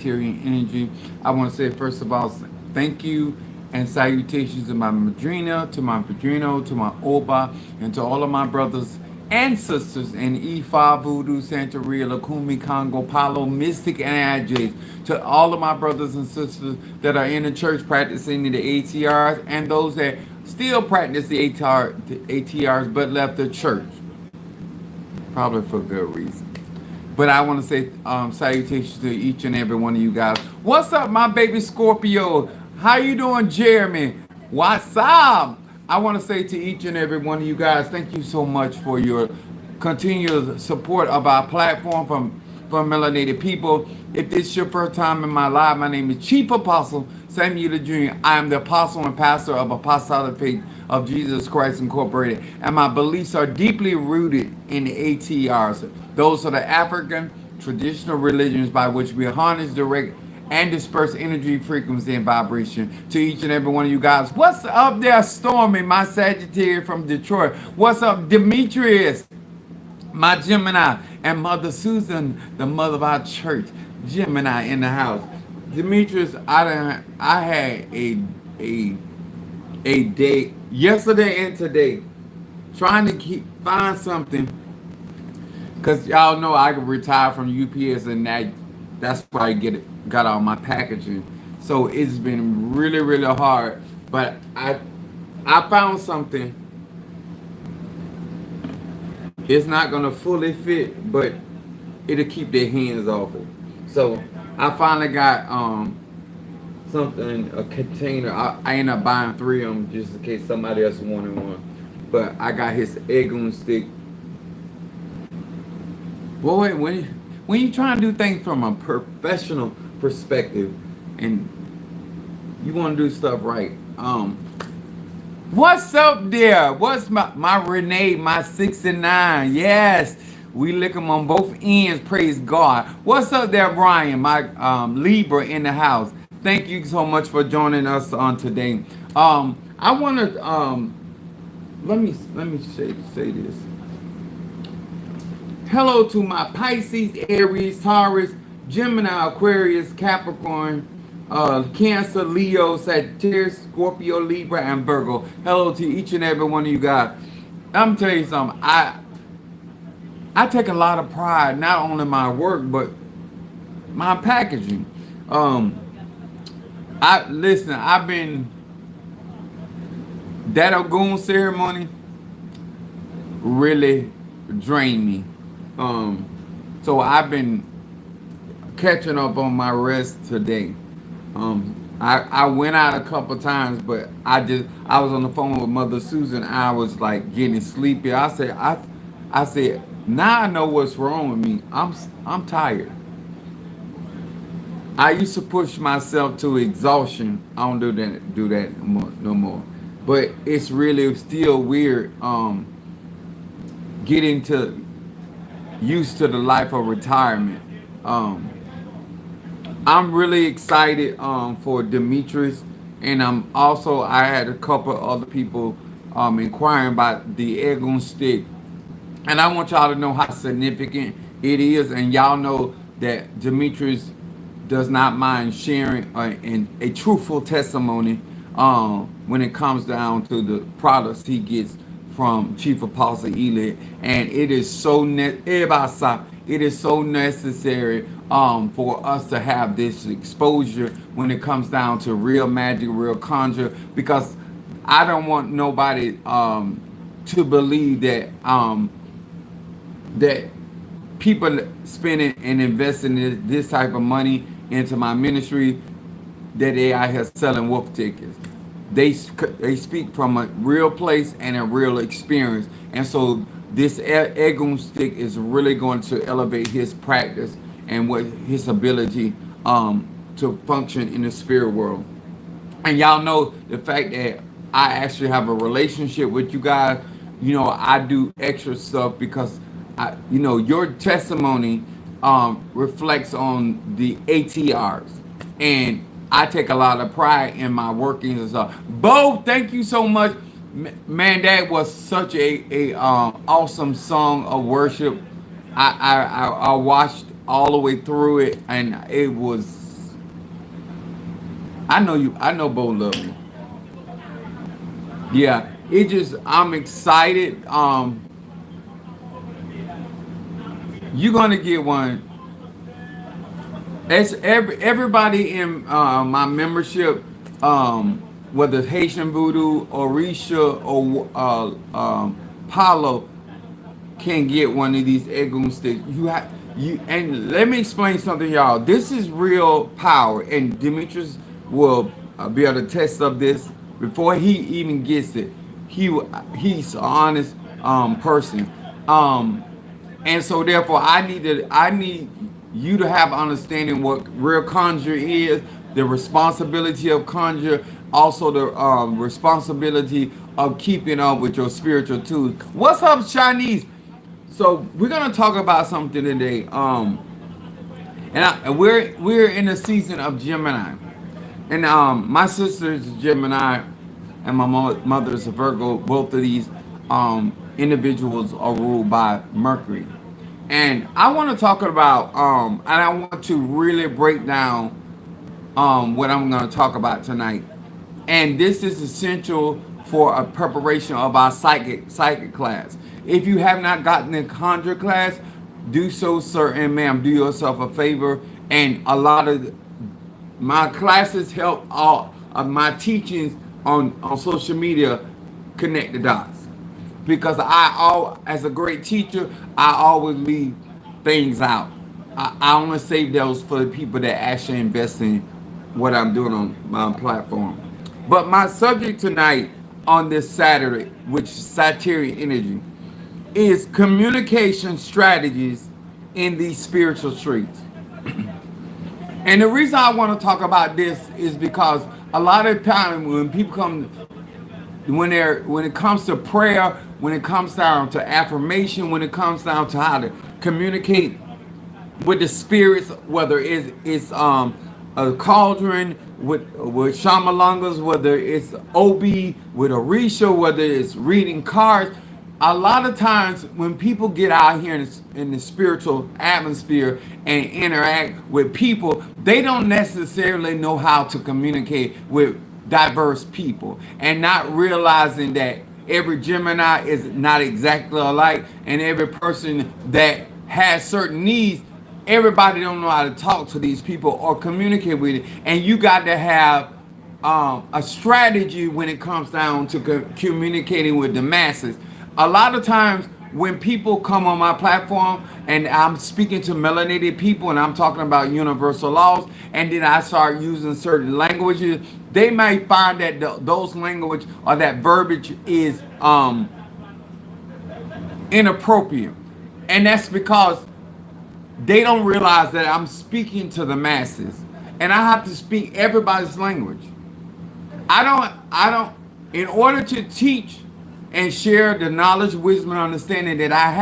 Sagittarian energy. I want to say first of all, thank you and salutations to my Madrina, to my Padrino, to my Oba, and to all of my brothers and sisters in Ifa, Voodoo, Santeria, Lakumi, Congo, Palo, Mystic, and Ajay. To all of my brothers and sisters that are in the church practicing the ATRs and those that still practice the ATRs but left the church, probably for good reason. But I want to say salutations to each and every one of you guys. What's up, my baby Scorpio? How you doing, Jeremy? What's up? I want to say to each and every one of you guys, thank you so much for your continued support of our platform from melanated people. If this is your first time in my life, my name is Chief Apostle Samuel Jr. I am the apostle and pastor of Apostolic Faith of Jesus Christ Incorporated, and my beliefs are deeply rooted in the ATRs. Those are the African traditional religions by which we harness, direct, and disperse energy, frequency, and vibration to each and every one of you guys. What's up there, Stormy, my Sagittarius from Detroit? What's up, Demetrius, my Gemini, and Mother Susan, the mother of our church, Gemini in the house. Demetrius, I had a a day yesterday and today trying to find something because y'all know I could retire from UPS and that's why I got all my packaging. So it's been really hard, but I found something. It's not gonna fully fit, but it'll keep their hands off it. So I finally got something, a container. I ended up buying three of them just in case somebody else wanted one. But I got his egg on stick. Boy, when you try to do things from a professional perspective and you want to do stuff right, what's up there? What's my Renee, my 69? Yes, we lick them on both ends. Praise God. What's up there, Brian, my Libra in the house? Thank you so much for joining us on today. I want to let me say this. Hello to my Pisces, Aries, Taurus, Gemini, Aquarius, Capricorn, Cancer, Leo, Sagittarius, Scorpio, Libra, and Virgo. Hello to each and every one of you guys. I'm telling you something. I take a lot of pride not only in my work but my packaging. I've been that Ogun ceremony really drained me. So I've been catching up on my rest today. I went out a couple times, but I was on the phone with Mother Susan. I was like getting sleepy. I said now I know what's wrong with me. I'm tired. I used to push myself to exhaustion. I don't do that no more. But it's really still weird getting to used to the life of retirement. Um, I'm really excited for Demetrius, and I had a couple other people inquiring about the egg on stick, and I want y'all to know how significant it is, and y'all know that Demetrius does not mind sharing in a truthful testimony when it comes down to the products he gets from Chief Apostle Eli, and it is so necessary for us to have this exposure when it comes down to real magic, real conjure, because I don't want nobody to believe that people spending and investing this type of money into my ministry that they out here selling wolf tickets. They speak from a real place and a real experience, and so this Egon stick is really going to elevate his practice and what his ability to function in the spirit world. And y'all know the fact that I actually have a relationship with you guys. I do extra stuff because your testimony reflects on the ATRs, and I take a lot of pride in my workings and stuff. Bo, thank you so much, man. That was such a awesome song of worship. I watched all the way through it, and it was I know you. I know Bo love me. Yeah, it just I'm excited. You're gonna get one. It's everybody in my membership, whether it's Haitian Voodoo, Orisha, or Palo, can get one of these Egun sticks. You have you and let me explain something, y'all. This is real power, and Demetrius will be able to test of this before he even gets it. He's an honest person, and so therefore I need you to have understanding what real conjure is, the responsibility of conjure, also the responsibility of keeping up with your spiritual tools. What's up, Chinese? So we're gonna talk about something today. And we're in the season of Gemini, and my sister is a Gemini, and my mother is a Virgo. Both of these individuals are ruled by Mercury, and I want to talk about and I want to really break down what I'm going to talk about tonight, and this is essential for a preparation of our psychic class. If you have not gotten the conjure class, do so, sir and ma'am. Do yourself a favor. And a lot of my classes help all of my teachings on social media connect the dots. Because as a great teacher, I always leave things out. I only save those for the people that actually invest in what I'm doing on my platform. But my subject tonight on this Saturday, which is Sagittarius energy, is communication strategies in these spiritual streets. And the reason I want to talk about this is because a lot of time when people come, when it comes to prayer, when it comes down to affirmation, when it comes down to how to communicate with the spirits, whether it's a cauldron with shamalangas, whether it's OB with Orisha, whether it's reading cards. A lot of times when people get out here in the spiritual atmosphere and interact with people, they don't necessarily know how to communicate with diverse people, and not realizing that every Gemini is not exactly alike, and every person that has certain needs, everybody don't know how to talk to these people or communicate with it. And you got to have a strategy when it comes down to communicating with the masses. A lot of times when people come on my platform and I'm speaking to melanated people and I'm talking about universal laws, and then I start using certain languages, they might find that those language or that verbiage is inappropriate. And that's because they don't realize that I'm speaking to the masses, and I have to speak everybody's language. In order to teach and share the knowledge, wisdom, and understanding that I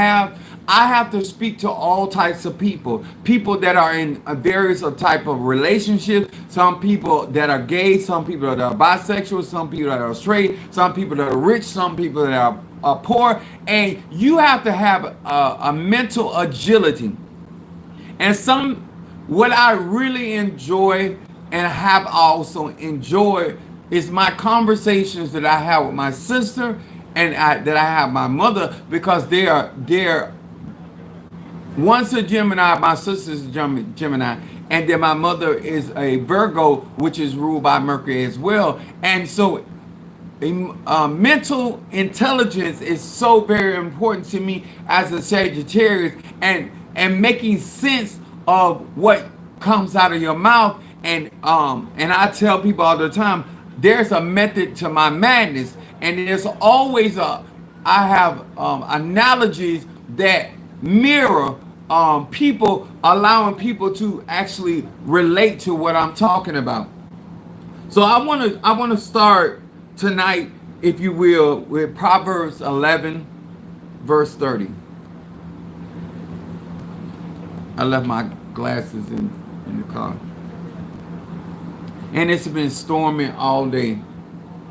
have to speak to all types of people. People that are in a various type of relationships, some people that are gay, some people that are bisexual, some people that are straight, some people that are rich, some people that are poor. And you have to have a mental agility. And what I really enjoy and have also enjoyed is my conversations that I have with my sister and that I have my mother, because they're one's a Gemini, my sister's a Gemini, and then my mother is a Virgo, which is ruled by Mercury as well. And so mental intelligence is so very important to me as a Sagittarius, and making sense of what comes out of your mouth. And I tell people all the time, there's a method to my madness, and there's always I have analogies that mirror people, allowing people to actually relate to what I'm talking about. So I want to start tonight, if you will, with Proverbs 11 verse 30. I left my glasses in the car. And it's been storming all day,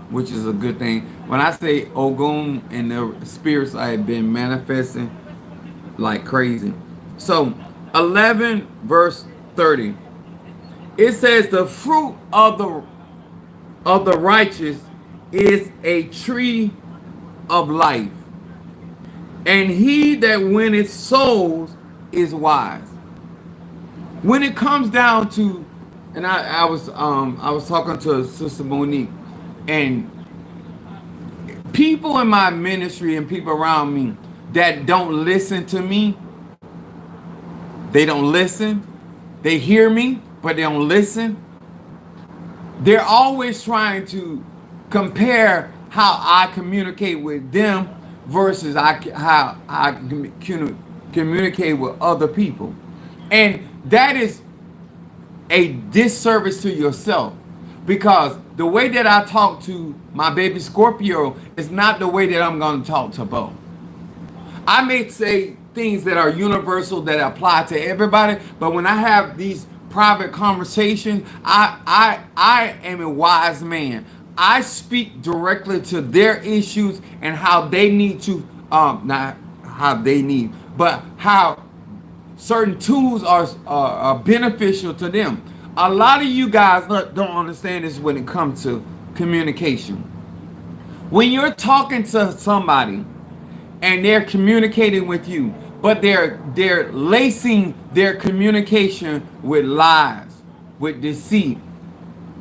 which is a good thing. When I say Ogun and the spirits, I have been manifesting like crazy. So 11 verse 30. It says the fruit of the of the righteous is a tree of life, and he that winneth souls is wise. When it comes down to, and I was talking to Sister Monique, and people in my ministry and people around me that don't listen to me, they don't listen. They hear me, but they don't listen. They're always trying to compare how I communicate with them versus how I communicate with other people. And that is a disservice to yourself, because the way that I talk to my baby Scorpio is not the way that I'm going to talk to Bo. I may say things that are universal that apply to everybody, but when I have these private conversations, I am a wise man. I speak directly to their issues and how they need to, not how they need, but how certain tools are beneficial to them. A lot of you guys don't understand this when it comes to communication. When you're talking to somebody and they're communicating with you, but they're lacing their communication with lies, with deceit,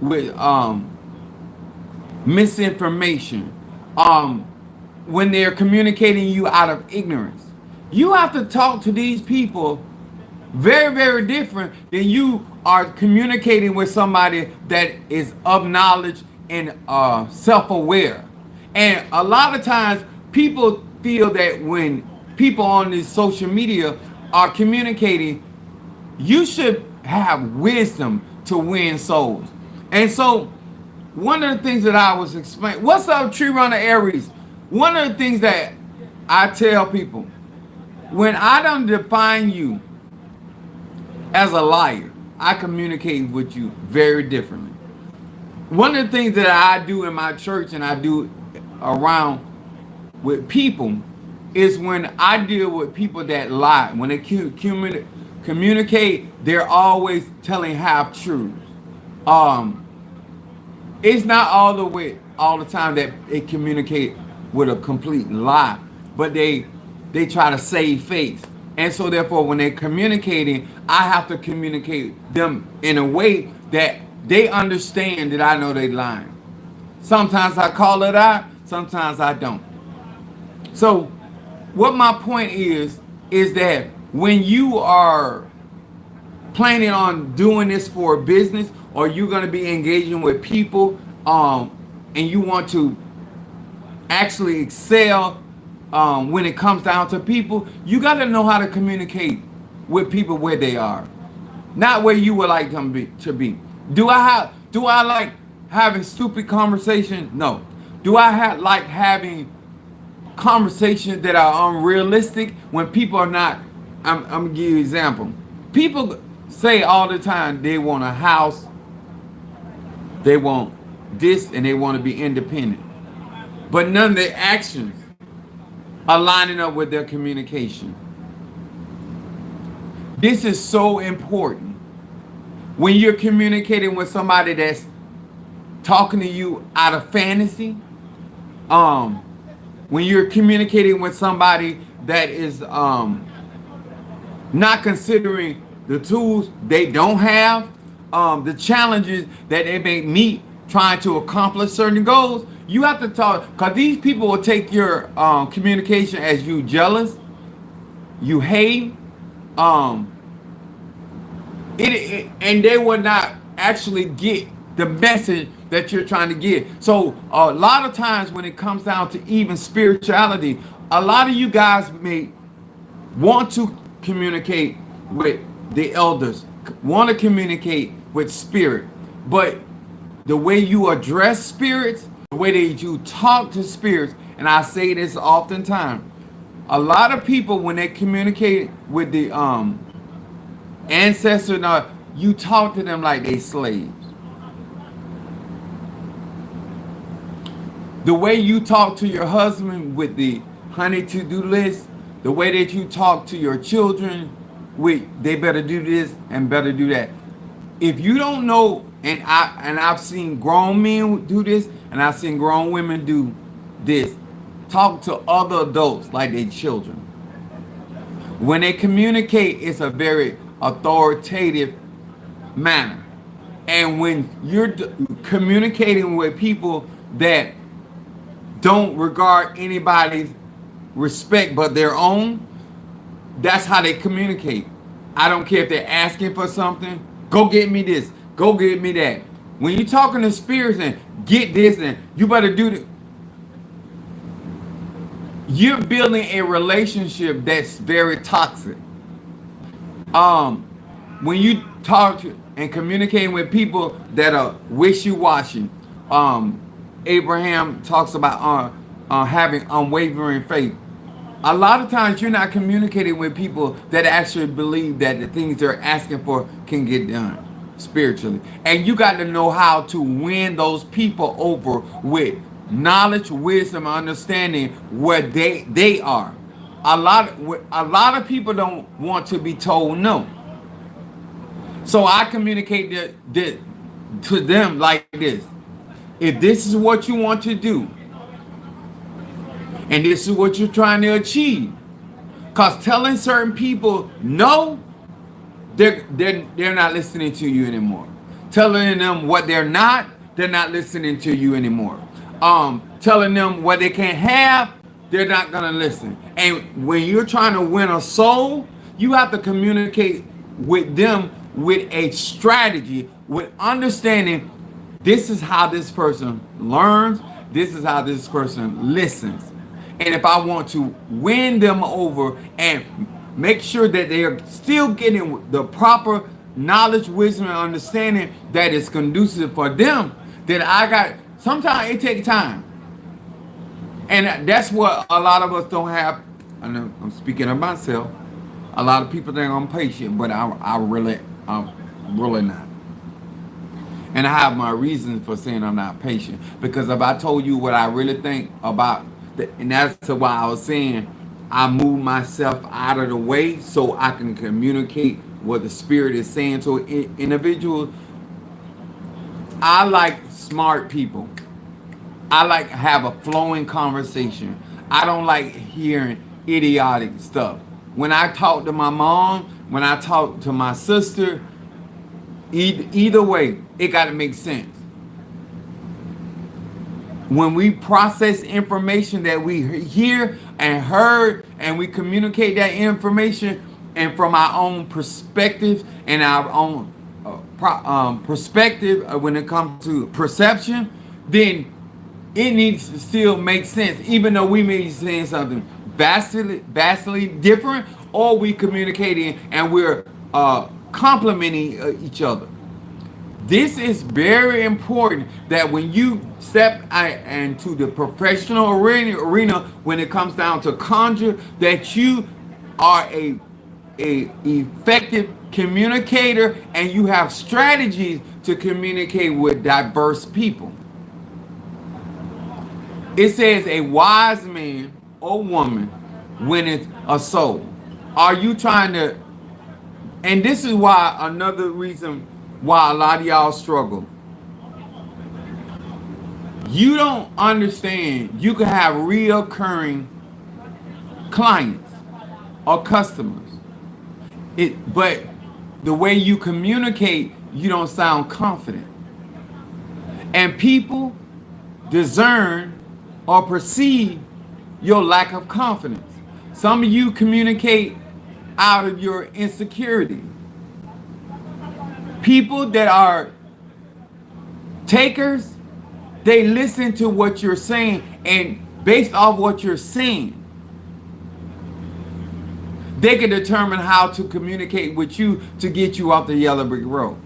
with misinformation, when they're communicating you out of ignorance, you have to talk to these people very, very different than you are communicating with somebody that is of knowledge and self-aware. And a lot of times people feel that when people on this social media are communicating, you should have wisdom to win souls. And so one of the things that I was explaining, what's up, Tree Runner Aries? One of the things that I tell people, when I don't define you as a liar, I communicate with you very differently. One of the things that I do in my church and I do around with people is when I deal with people that lie, when they communicate, they're always telling half truths. It's not all the time that they communicate with a complete lie, but they try to save face. And so therefore when they're communicating, I have to communicate them in a way that they understand that I know they're lying. Sometimes I call it out, sometimes I don't. So what my point is that when you are planning on doing this for a business, or you're going to be engaging with people, and you want to actually excel when it comes down to people, you got to know how to communicate with people where they are, not where you would like them to be. Do I like having stupid conversations? No. Do I like having conversations that are unrealistic when people are not? I'm gonna give you an example. People say all the time they want a house, they want this, and they want to be independent, but none of their actions are lining up with their communication. This is so important. When you're communicating with somebody that's talking to you out of fantasy, when you're communicating with somebody that is not considering the tools they don't have, the challenges that they may meet trying to accomplish certain goals, you have to talk, because these people will take your communication as you jealous, you hate, and they will not actually get the message that you're trying to get. So a lot of times when it comes down to even spirituality, a lot of you guys may want to communicate with the elders, want to communicate with spirit, but the way you address spirits, the way that you talk to spirits, and I say this oftentimes, a lot of people when they communicate with the ancestor, you talk to them like they slaves. The way you talk to your husband with the honey to-do list, the way that you talk to your children with they better do this and better do that. If you don't know And I've seen grown men do this, and I've seen grown women do this. Talk to other adults like they're children. When they communicate, it's a very authoritative manner. And when you're communicating with people that don't regard anybody's respect but their own, that's how they communicate. I don't care if they're asking for something. Go get me this. Go get me that. When you're talking to spirits and get this and you better do this, you're building a relationship that's very toxic. When you talk to and communicating with people that are wishy-washy, Abraham talks about having unwavering faith. A lot of times you're not communicating with people that actually believe that the things they're asking for can get done spiritually. And you got to know how to win those people over with knowledge, wisdom, understanding where they are. A lot of people don't want to be told no. So I communicate to them like this. If this is what you want to do, and this is what you're trying to achieve, because telling certain people no, they're not listening to you anymore. Telling them what they're not listening to you anymore. Telling them what they can't have, they're not gonna listen. And when you're trying to win a soul, you have to communicate with them with a strategy, with understanding this is how this person learns, this is how this person listens. And if I want to win them over and make sure that they are still getting the proper knowledge, wisdom, and understanding that is conducive for them, then sometimes it takes time. And that's what a lot of us don't have. I'm speaking of myself. A lot of people think I'm patient, but I'm really not. And I have my reasons for saying I'm not patient. Because if I told you what I really think about, and that's why I was saying I move myself out of the way so I can communicate what the Spirit is saying to individuals. I like smart people. I like to have a flowing conversation. I don't like hearing idiotic stuff. When I talk to my mom, when I talk to my sister, either way, it got to make sense. When we process information that we hear and heard, and we communicate that information, and from our own perspective and our own perspective when it comes to perception, then it needs to still make sense, even though we may be saying something vastly different, or we communicating and we're complimenting each other. This is very important that when you step into the professional arena, when it comes down to conjure, that you are a effective communicator and you have strategies to communicate with diverse people. It says a wise man or woman winneth a soul. Are you trying to, and this is why another reason why a lot of y'all struggle. You don't understand you can have reoccurring clients or customers. But the way you communicate, you don't sound confident. And people discern or perceive your lack of confidence. Some of you communicate out of your insecurity. People that are takers, they listen to what you're saying, and based off what you're saying, they can determine how to communicate with you to get you off the yellow brick road.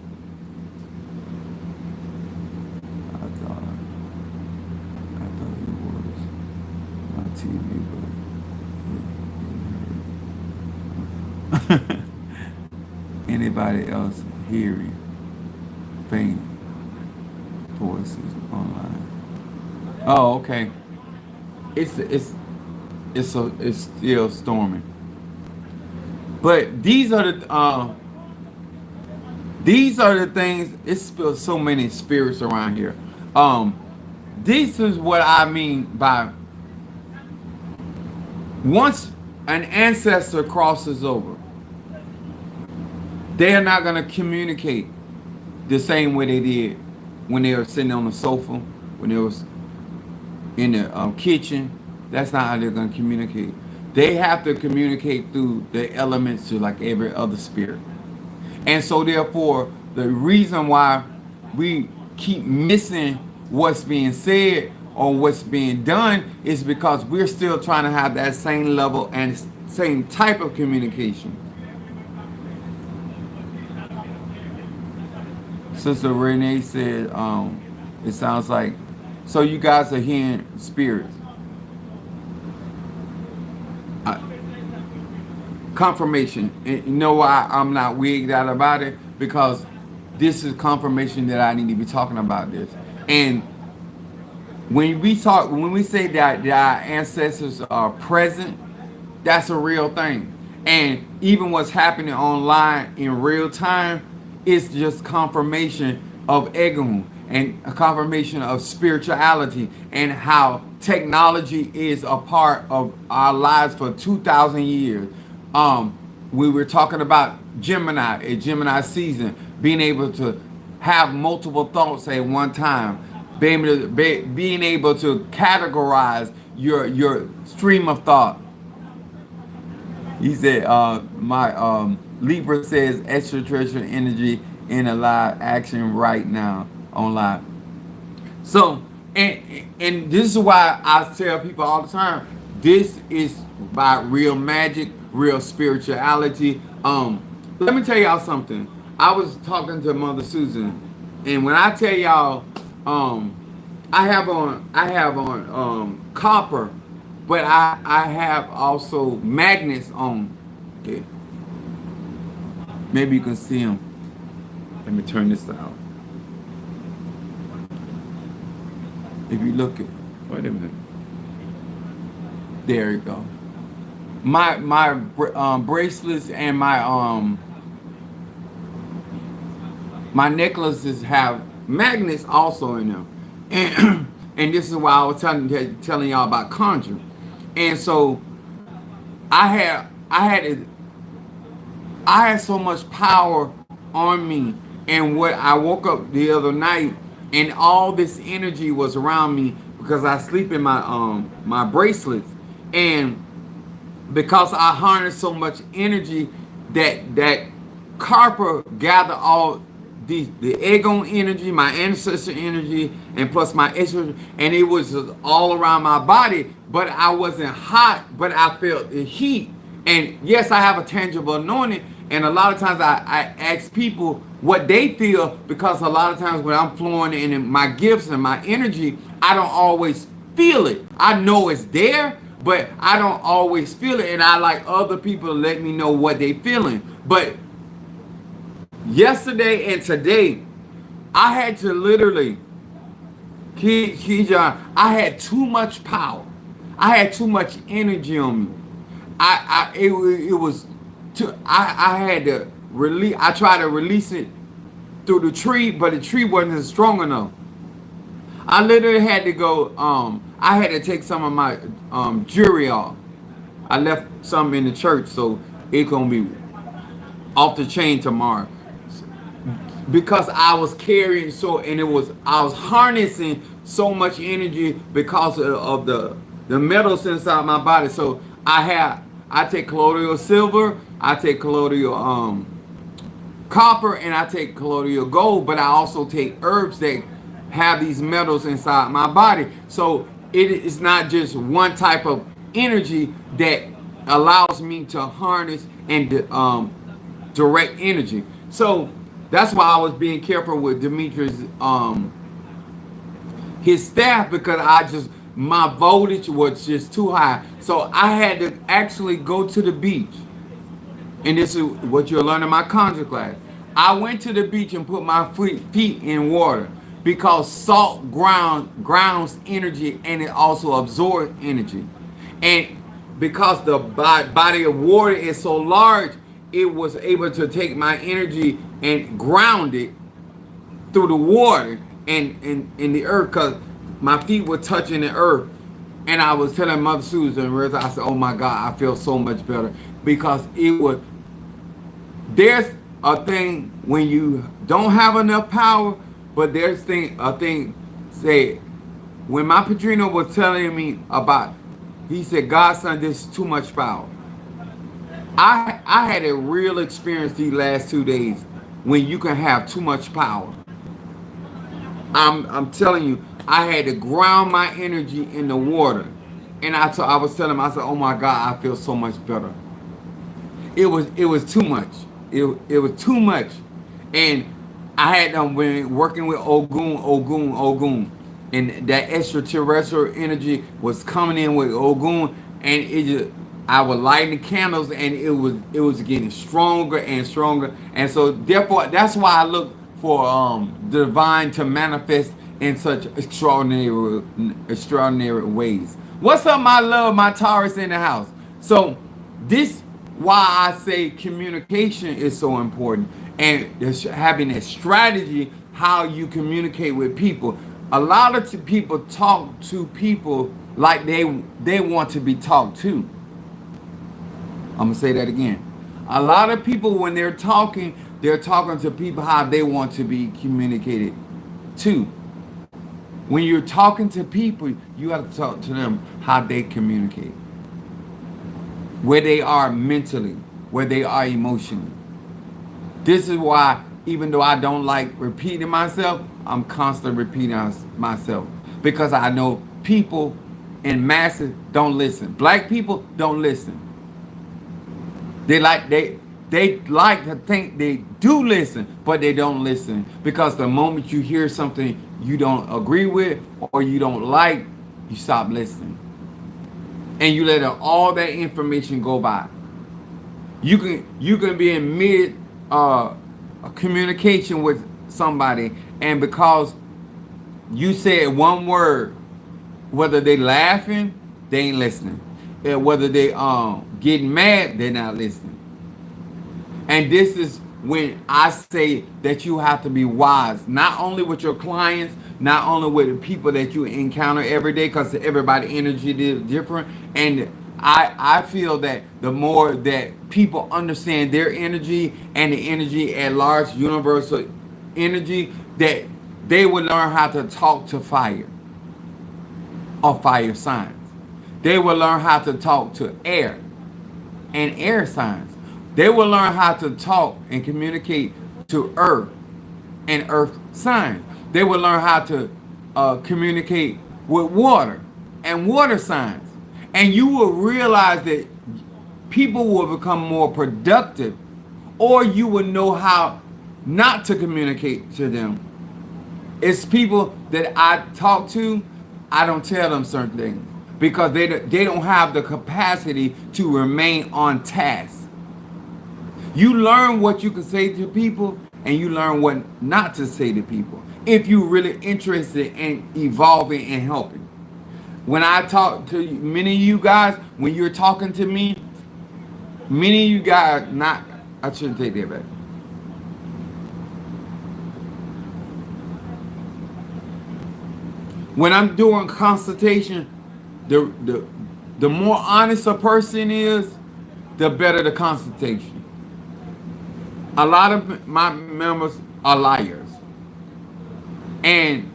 I thought it was my TV, but anybody else hearing faint voices online? Oh, okay. It's still storming. But these are These are the things. It's still so many spirits around here. Um, this is what I mean by once an ancestor crosses over, they are not going to communicate the same way they did when they were sitting on the sofa, when they was in the kitchen. That's not how they're going to communicate. They have to communicate through the elements to like every other spirit. And so therefore, the reason why we keep missing what's being said or what's being done is because we're still trying to have that same level and same type of communication. Sister Renee said, it sounds like, so you guys are hearing spirits. Uh, Confirmation. And you know why I'm not wigged out about it? Because this is confirmation that I need to be talking about this. And when we say that our ancestors are present, that's a real thing. And even what's happening online in real time is just confirmation of Egun and a confirmation of spirituality and how technology is a part of our lives for 2,000 years. We were talking about Gemini, a Gemini season, being able to have multiple thoughts at one time, being able to categorize your stream of thought. He said, my Libra says extraterrestrial energy in a live action right now online. So, and this is why I tell people all the time, this is by real magic, real spirituality. Let me tell y'all something. I was talking to Mother Susan, and when I tell y'all, I have on copper, but I have also magnets on it. Maybe you can see them. Let me turn this out. If you look at, wait a minute. There you go. My bracelets and my necklaces have magnets also in them, and this is why I was telling y'all about conjuring. And so I had so much power on me, and what I woke up the other night, and all this energy was around me because I sleep in my bracelets, and because I harness so much energy that copper gather all the Egun energy, my ancestor energy, and plus my extra, and it was just all around my body. But I wasn't hot, but I felt the heat. And yes, I have a tangible anointing. And a lot of times I ask people what they feel, because a lot of times when I'm flowing in my gifts and my energy, I don't always feel it. I know it's there, but I don't always feel it. And I like other people to let me know what they feeling. But yesterday and today, I had to literally, Keyshawn, I had too much power. I had too much energy on me. It was too, I had to release. I tried to release it through the tree, but the tree wasn't strong enough. I literally had to go. I had to take some of my jewelry off. I left some in the church, so it's gonna be off the chain tomorrow, because I was carrying and I was harnessing so much energy because of the metals inside my body. So I take colloidal silver, I take colloidal copper, and I take colloidal gold, but I also take herbs that have these metals inside my body. So it is not just one type of energy that allows me to harness and direct energy. So that's why I was being careful with Demetrius, his staff, because my voltage was just too high. So I had to actually go to the beach. And this is what you'll learn in my conjure class. I went to the beach and put my feet in water, because salt grounds energy, and it also absorbs energy. And because the body of water is so large, it was able to take my energy and ground it through the water and in the earth, because my feet were touching the earth. And I was telling Mother Susan, I said, oh my God, I feel so much better, because it was, there's a thing when you don't have enough power, but there's a thing, say, when my Padrino was telling me about, he said, Godson, this is too much power. I had a real experience these last 2 days when you can have too much power. I'm telling you, I had to ground my energy in the water. And I was telling him, I said, oh my God, I feel so much better. It was too much. It was too much. And I had them been working with Ogun. And that extraterrestrial energy was coming in with Ogun, and it just, I was lighting the candles, and it was getting stronger and stronger. And so therefore that's why I look for the divine to manifest in such extraordinary ways. What's up, my love, my Taurus in the house? So this why I say communication is so important, and having a strategy how you communicate with people. A lot of people talk to people like they want to be talked to. I'm gonna say that again. A lot of people, when they're talking to people how they want to be communicated to. When you're talking to people, you have to talk to them how they communicate, where they are mentally, where they are emotionally. This is why, even though I don't like repeating myself, I'm constantly repeating myself, because I know people in masses don't listen. Black people don't listen. They like to think they do listen, but they don't listen, because the moment you hear something you don't agree with or you don't like, you stop listening, and you let all that information go by. You can be in mid communication with somebody, and because you said one word, whether they laughing, they ain't listening, and whether they getting mad, they're not listening. And this is when I say that you have to be wise, not only with your clients, not only with the people that you encounter every day, because everybody energy is different. And I feel that the more that people understand their energy and the energy at large, universal energy, that they will learn how to talk to fire or fire signs. They will learn how to talk to air and air signs. They will learn how to talk and communicate to earth and earth signs. They will learn how to communicate with water and water signs. And you will realize that people will become more productive, or you will know how not to communicate to them. It's people that I talk to, I don't tell them certain things, because they don't have the capacity to remain on task. You learn what you can say to people, and you learn what not to say to people, if you're really interested in evolving and helping. When I talk to many of you guys, when you're talking to me, many of you guys, I shouldn't take that back. When I'm doing consultation, the more honest a person is, the better the consultation. A lot of my members are liars, and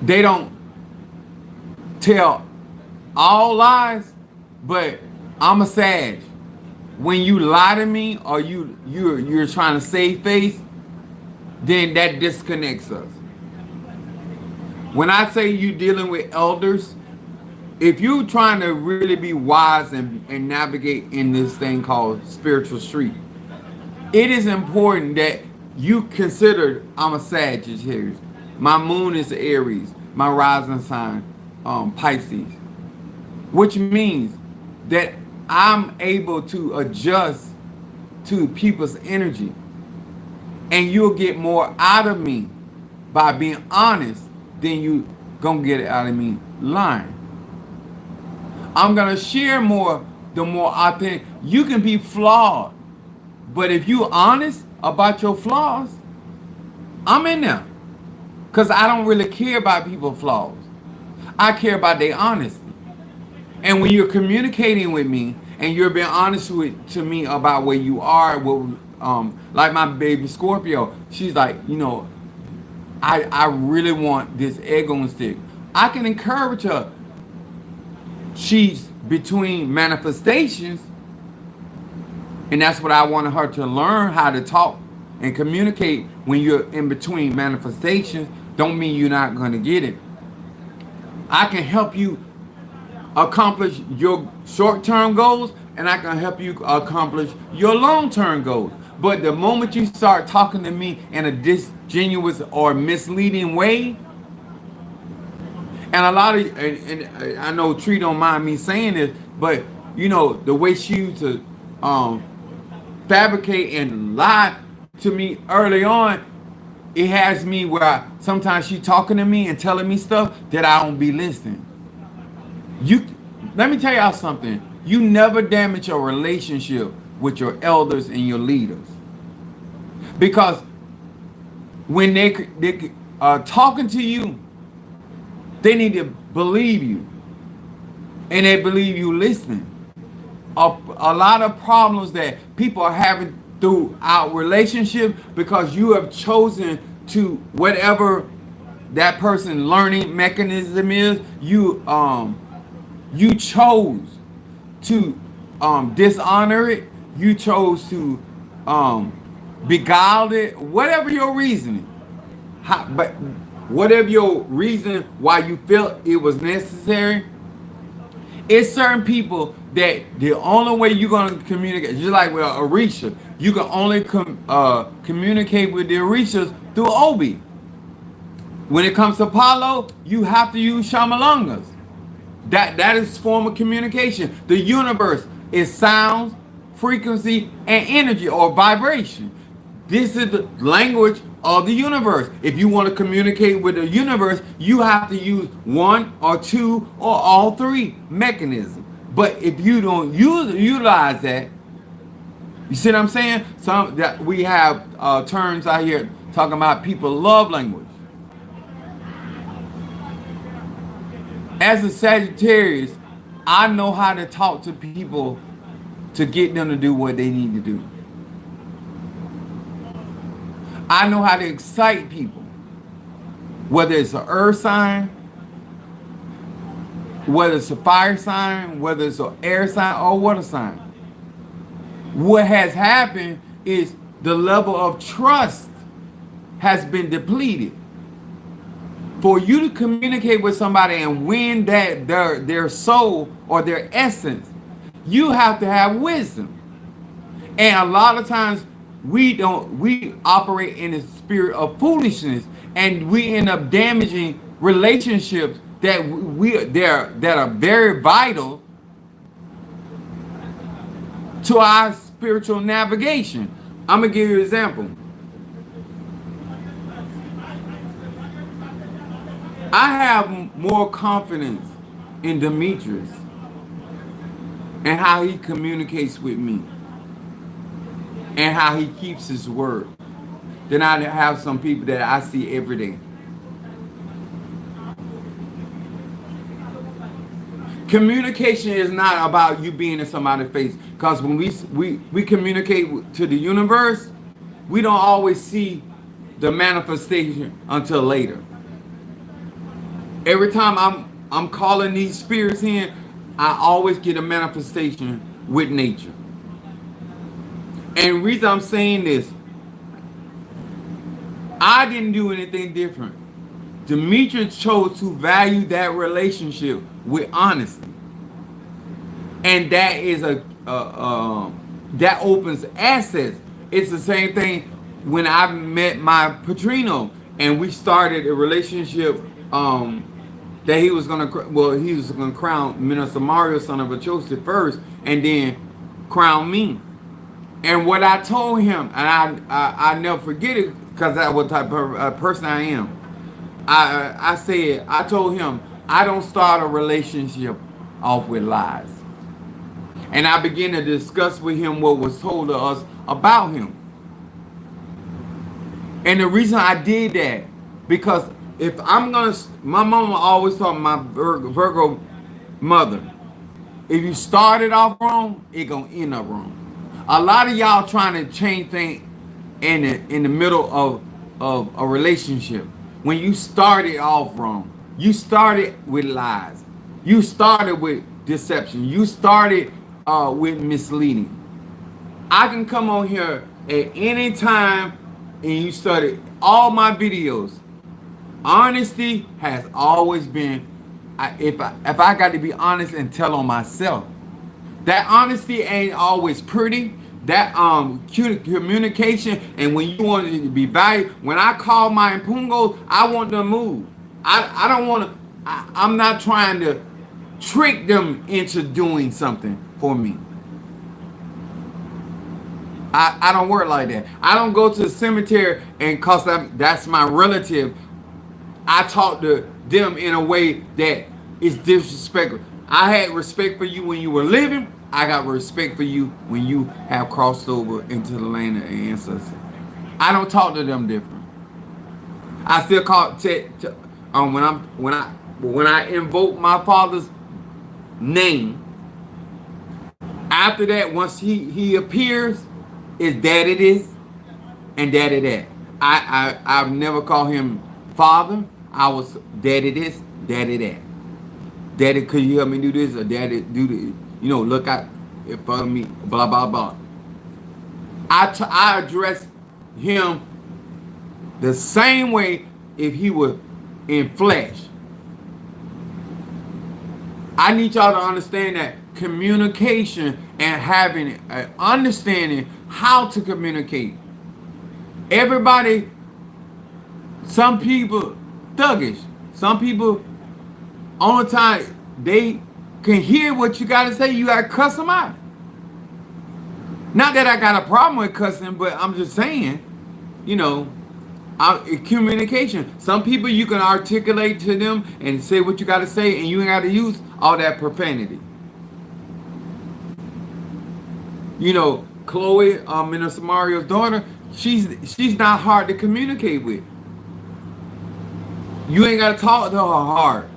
they don't tell all lies, but I'm a Sag. When you lie to me, or you're trying to save face, then that disconnects us. When I say you dealing with elders, if you're trying to really be wise and navigate in this thing called spiritual street, it is important that you consider I'm a Sagittarius. My moon is Aries. My rising sign, Pisces. Which means that I'm able to adjust to people's energy. And you'll get more out of me by being honest than you gonna get out of me lying. I'm gonna share more the more authentic. You can be flawed, but if you honest about your flaws, I'm in there. Because I don't really care about people's flaws. I care about their honesty. And when you're communicating with me and you're being honest to me about where you are, like my baby Scorpio, she's like, I really want this egg on stick. I can encourage her. She's between manifestations, and that's what I wanted her to learn, how to talk and communicate. When you're in between manifestations, don't mean you're not going to get it. I can help you accomplish your short-term goals, and I can help you accomplish your long-term goals. But the moment you start talking to me in a disingenuous or misleading way, and a lot of, and I know Tree don't mind me saying this, but the way she used to fabricate and lie to me early on, it has me where sometimes she talking to me and telling me stuff that I don't be listening. Let me tell y'all something. You never damage your relationship with your elders and your leaders, because when they are talking to you, they need to believe you, and they believe you listening. A lot of problems that people are having throughout relationships because you have chosen to, whatever that person learning mechanism is, you chose to dishonor it. You chose to beguile it. Whatever your reasoning, but whatever your reason why you felt it was necessary, it's certain people that the only way you're going to communicate, just like with Orisha, you can only communicate with the Orishas through Obi. When it comes to Apollo, you have to use Shamalangas. That is form of communication. The universe is sounds, frequency, and energy or vibration. This is the language of the universe. If you want to communicate with the universe, you have to use one or two or all three mechanisms. But if you don't utilize that, you see what I'm saying? We have terms out here talking about people love language. As a Sagittarius, I know how to talk to people to get them to do what they need to do. I know how to excite people, whether it's an earth sign, whether it's a fire sign, whether it's an air sign or water sign. What has happened is the level of trust has been depleted. For you to communicate with somebody and win that their soul or their essence, you have to have wisdom. And a lot of times we operate in the spirit of foolishness, and we end up damaging relationships that are very vital to our spiritual navigation. I'm gonna give you an example. I have more confidence in Demetrius and how he communicates with me and how he keeps his word than I have some people that I see every day. Communication is not about you being in somebody's face, because when we communicate to the universe, we don't always see the manifestation until later. Every time I'm calling these spirits in, I always get a manifestation with nature. And the reason I'm saying this, I didn't do anything different. Demetrius chose to value that relationship with honesty, and that is that opens access. It's the same thing when I met my Padrino and we started a relationship. That he was gonna crown Minister Mario, son of Achosi, first, and then crown me. And what I told him, and I never forget it, because that's what type of person I am. I told him, I don't start a relationship off with lies. And I began to discuss with him what was told to us about him. And the reason I did that, because if I'm gonna, my mama always told my Virgo mother, if you started off wrong, it gonna end up wrong. A lot of y'all trying to change things in the middle of a relationship. When you started off wrong, you started with lies, you started with deception, you started with misleading. I can come on here at any time and you study all my videos. Honesty has always been, if I got to be honest and tell on myself, that honesty ain't always pretty. That communication, and when you want it to be valued, when I call my impungos, I want them to move. I don't want to. I'm not trying to trick them into doing something for me. I don't work like that. I don't go to the cemetery and cause that's my relative. I talk to them in a way that is disrespectful. I had respect for you when you were living. I got respect for you when you have crossed over into the land of ancestors. I don't talk to them different. I still call when I invoke my father's name. After that, once he appears, is daddy this and daddy that. I've never called him father. I was daddy this, daddy that. Daddy, could you help me do this? Or daddy, do the, look out for me, blah, blah, blah. I address him the same way if he were in flesh. I need y'all to understand that communication and having an understanding how to communicate. Everybody, some people thuggish. Some people on time, they can hear what you got to say. You got to cuss them out. Not that I got a problem with cussing, but I'm just saying, communication. Some people you can articulate to them and say what you got to say, and you ain't got to use all that profanity. Chloe, Minister Mario's daughter, she's not hard to communicate with. You ain't got to talk to her hard.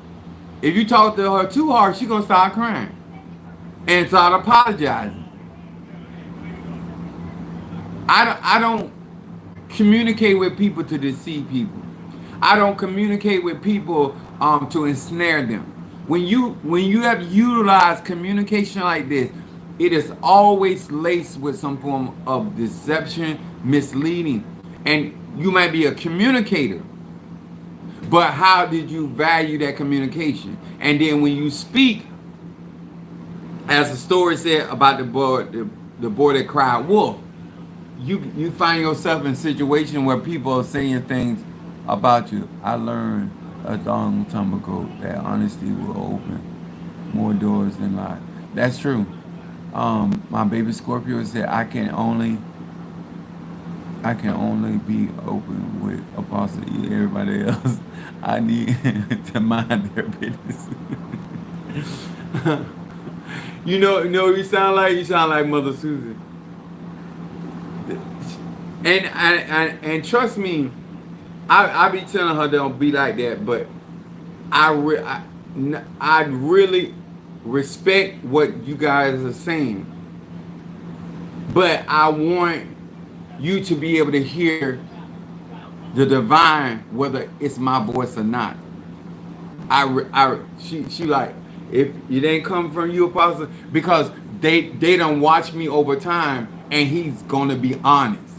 If you talk to her too hard, she's going to start crying and start apologizing. I don't communicate with people to deceive people. I don't communicate with people to ensnare them. When you have utilized communication like this, it is always laced with some form of deception, misleading. And you might be a communicator, but how did you value that communication? And then when you speak, as the story said about the boy that cried wolf, you find yourself in a situation where people are saying things about you. I learned a long time ago that honesty will open more doors than lies. That's true. My baby Scorpio said I can only be open with Apostle E. Everybody else, I need to mind their business. You sound like Mother Susan. And trust me, I be telling her don't be like that, but I really respect what you guys are saying, but I want you to be able to hear the divine, whether it's my voice or not. She like, if it ain't come from you, Apostle, because they don't watch me over time, and he's gonna be honest,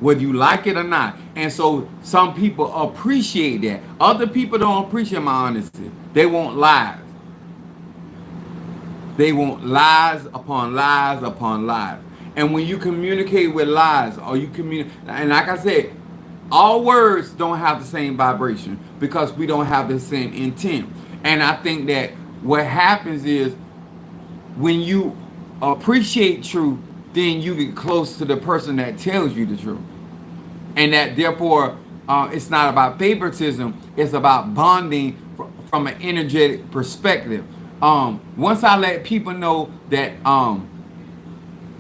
whether you like it or not. And so some people appreciate that. Other people don't appreciate my honesty. They want lies. They want lies upon lies upon lies. And when you communicate with lies, or you communicate, and like I said, all words don't have the same vibration because we don't have the same intent. And I think that what happens is when you appreciate truth, then you get close to the person that tells you the truth. And that therefore, it's not about favoritism, it's about bonding from an energetic perspective. Once I let people know that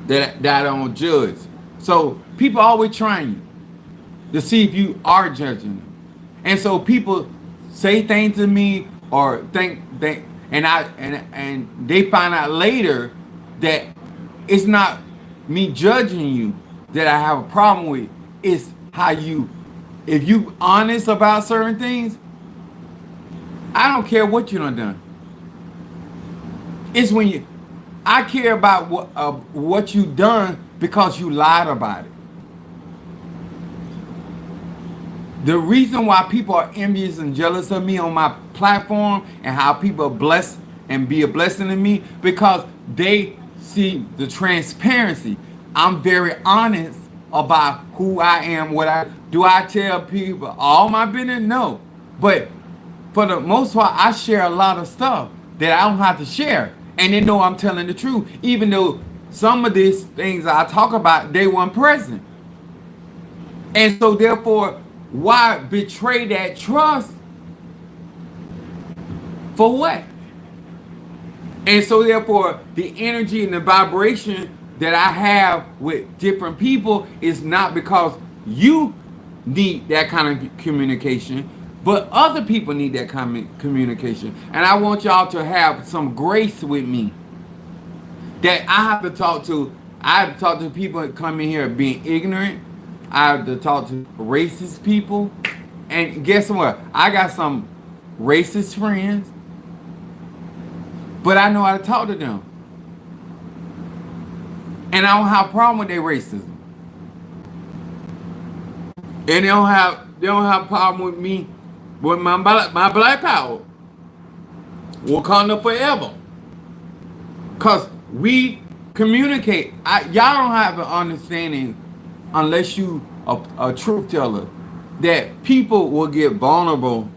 that I don't judge. So people always trying you to see if you are judging them. And so people say things to me or think they and they find out later that it's not me judging you that I have a problem with. It's how you, if you honest about certain things, I don't care what you done. It's when you, I care about what you done because you lied about it. The reason why people are envious and jealous of me on my platform and how people are blessed and be a blessing to me because they see the transparency. I'm very honest about who I am, what I do. I tell people all my business? No. But for the most part, I share a lot of stuff that I don't have to share. And they know I'm telling the truth. Even though some of these things I talk about, they weren't present. And so therefore, why betray that trust? For what? And so therefore, the energy and the vibration that I have with different people is not because you need that kind of communication, but other people need that kind of communication. And I want y'all to have some grace with me that I have to talk to. I have to talk to people that come in here being ignorant. I have to talk to racist people. And guess what? I got some racist friends, but I know how to talk to them. And I don't have a problem with their racism. And they don't have a problem with me, with my black power. Wakanda forever. Cause we communicate. Y'all don't have an understanding unless you a truth teller that people will get vulnerable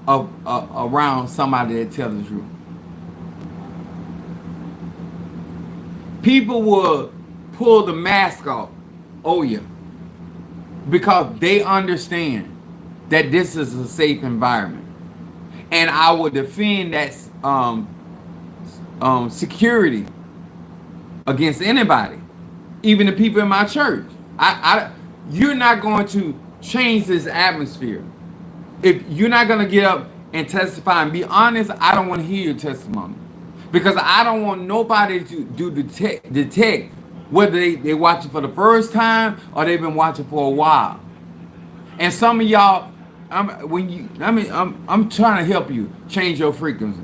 around somebody that tells the truth. People will pull the mask off. Oh yeah. Because they understand that this is a safe environment. And I will defend that security against anybody. Even the people in my church. You're not going to change this atmosphere. If you're not going to get up and testify and be honest, I don't want to hear your testimony. Because I don't want nobody to detect whether they watch it for the first time or they've been watching for a while. And some of y'all, I'm trying to help you change your frequency.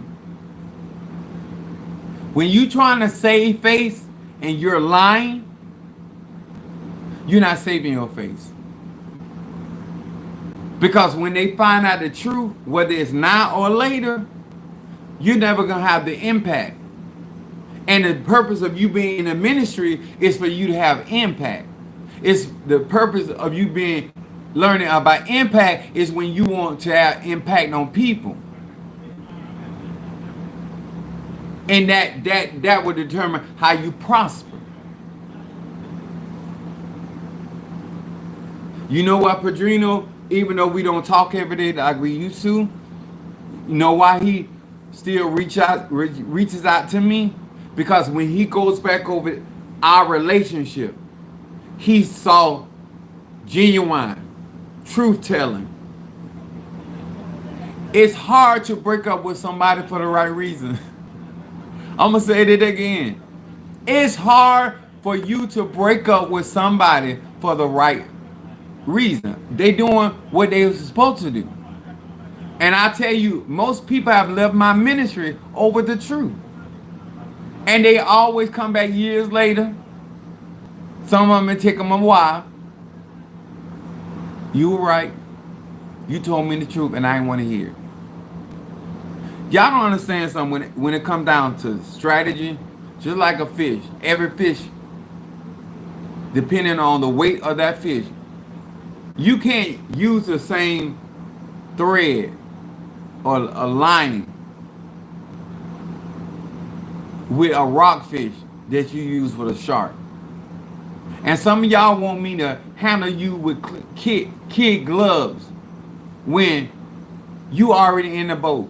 When you trying to save face and you're lying, you're not saving your face. Because when they find out the truth, whether it's now or later, you're never going to have the impact. And the purpose of you being in the ministry is for you to have impact. It's the purpose of you being learning about impact is when you want to have impact on people. And that will determine how you prosper. You know what, Padrino, even though we don't talk every day like we used to, you know why he still reaches out to me? Because when he goes back over our relationship, he saw genuine truth telling. It's hard to break up with somebody for the right reason. I'm going to say it again. It's hard for you to break up with somebody for the right reason. They doing what they were supposed to do. And I tell you, most people have left my ministry over the truth. And they always come back years later. Some of them it take them a while. You were right. You told me the truth and I didn't want to hear it. Y'all don't understand something when it comes down to strategy, just like a fish. Every fish, depending on the weight of that fish, you can't use the same thread or a lining with a rockfish that you use for the shark. And some of y'all want me to handle you with kid gloves when you already in the boat.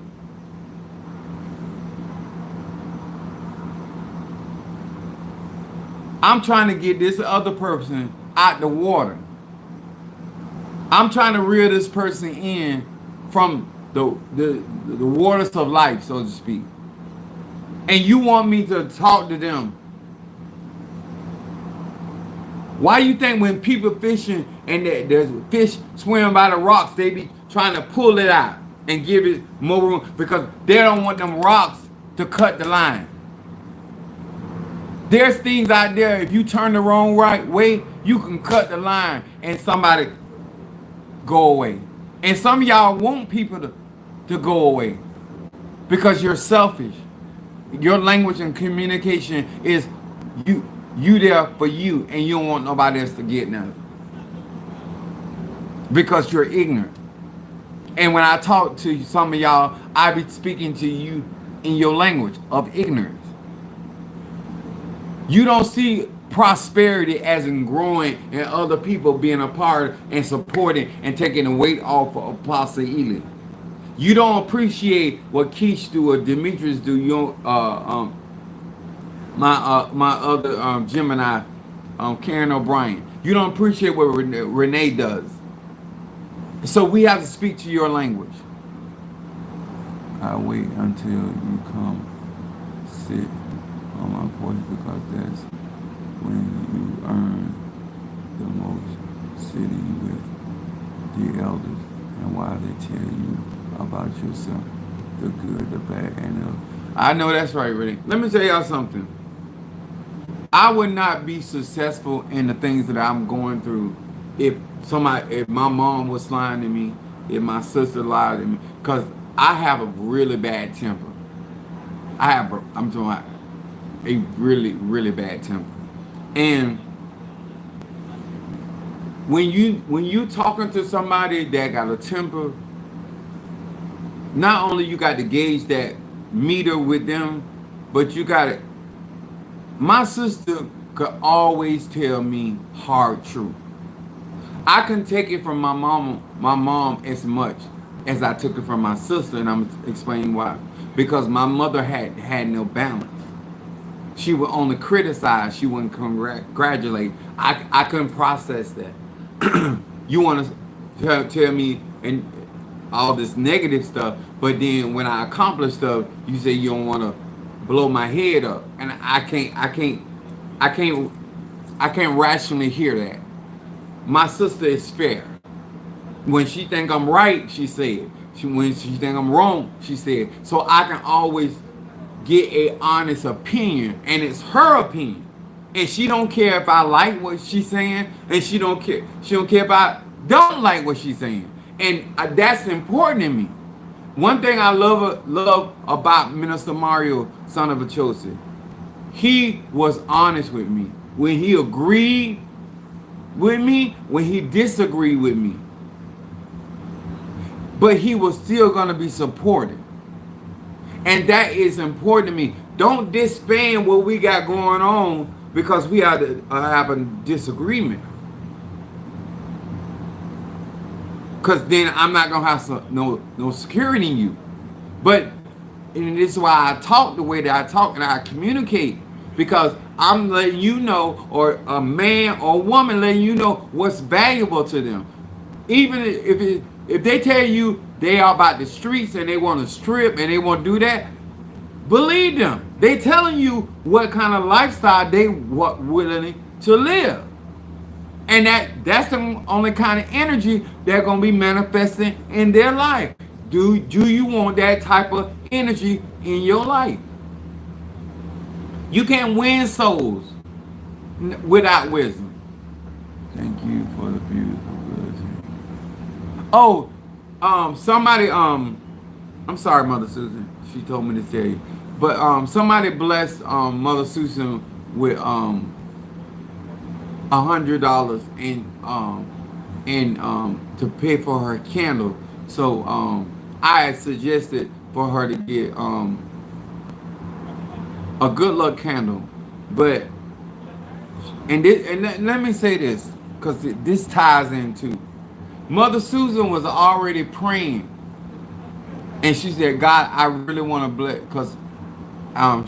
I'm trying to get this other person out the water. I'm trying to reel this person in from the waters of life, so to speak. And you want me to talk to them. Why you think when people fishing and there's fish swimming by the rocks, they be trying to pull it out and give it more room? Because they don't want them rocks to cut the line. There's things out there, if you turn the wrong right way, you can cut the line and somebody go away. And some of y'all want people to go away because you're selfish. Your language and communication is you there for you, and you don't want nobody else to get nothing because you're ignorant. And when I talk to some of y'all, I be speaking to you in your language of ignorance. You don't see prosperity as in growing and other people being a part and supporting and taking the weight off of Apostle Ely. You don't appreciate what Keish do or Demetrius do. You don't, my other Gemini, Karen O'Brien. You don't appreciate what Renee does. So we have to speak to your language. I wait until you come sit on my porch because that's when you earn the most sitting with the elders and while they tell you about yourself, the good, the bad, and the... I know that's right, Renee. Let me tell y'all something. I would not be successful in the things that I'm going through if my mom was lying to me, if my sister lied to me, because I have a really bad temper. I'm talking about a really, really bad temper. And when you talking to somebody that got a temper, not only you got to gauge that meter with them, but you got to... My sister could always tell me hard truth. I can take it from my mom as much as I took it from my sister, and I'm explaining why. Because my mother had no balance. She would only criticize. She wouldn't congratulate. I couldn't process that. You want to tell me and all this negative stuff, but then when I accomplish stuff, you say you don't want to blow my head up, and I can't rationally hear that. My sister is fair. When she think I'm right, she say it. When she think I'm wrong, she say it. So I can always get a honest opinion, and it's her opinion, and she don't care if I like what she's saying, and she don't care if I don't like what she's saying, and that's important to me. One thing I love about Minister Mario, son of Achosi, he was honest with me. When he agreed with me, when he disagreed with me, but he was still going to be supportive. And that is important to me. Don't disband what we got going on because we have a disagreement. Because then I'm not going to have no security in you. But and this is why I talk the way that I talk and I communicate. Because I'm letting you know, or a man or a woman letting you know what's valuable to them. Even if they tell you they are about the streets and they want to strip and they want to do that, believe them. They telling you what kind of lifestyle they willing to live. And that's the only kind of energy they're going to be manifesting in their life. Do you want that type of energy in your life? You can't win souls without wisdom. Thank you for the beautiful blessing. Oh, somebody, I'm sorry, Mother Susan. She told me to tell you. But somebody blessed Mother Susan with $100 and to pay for her candle. So I had suggested for her to get a good luck candle. But and let me say this, because this ties into Mother Susan was already praying, and she said, God, I really want to bless, because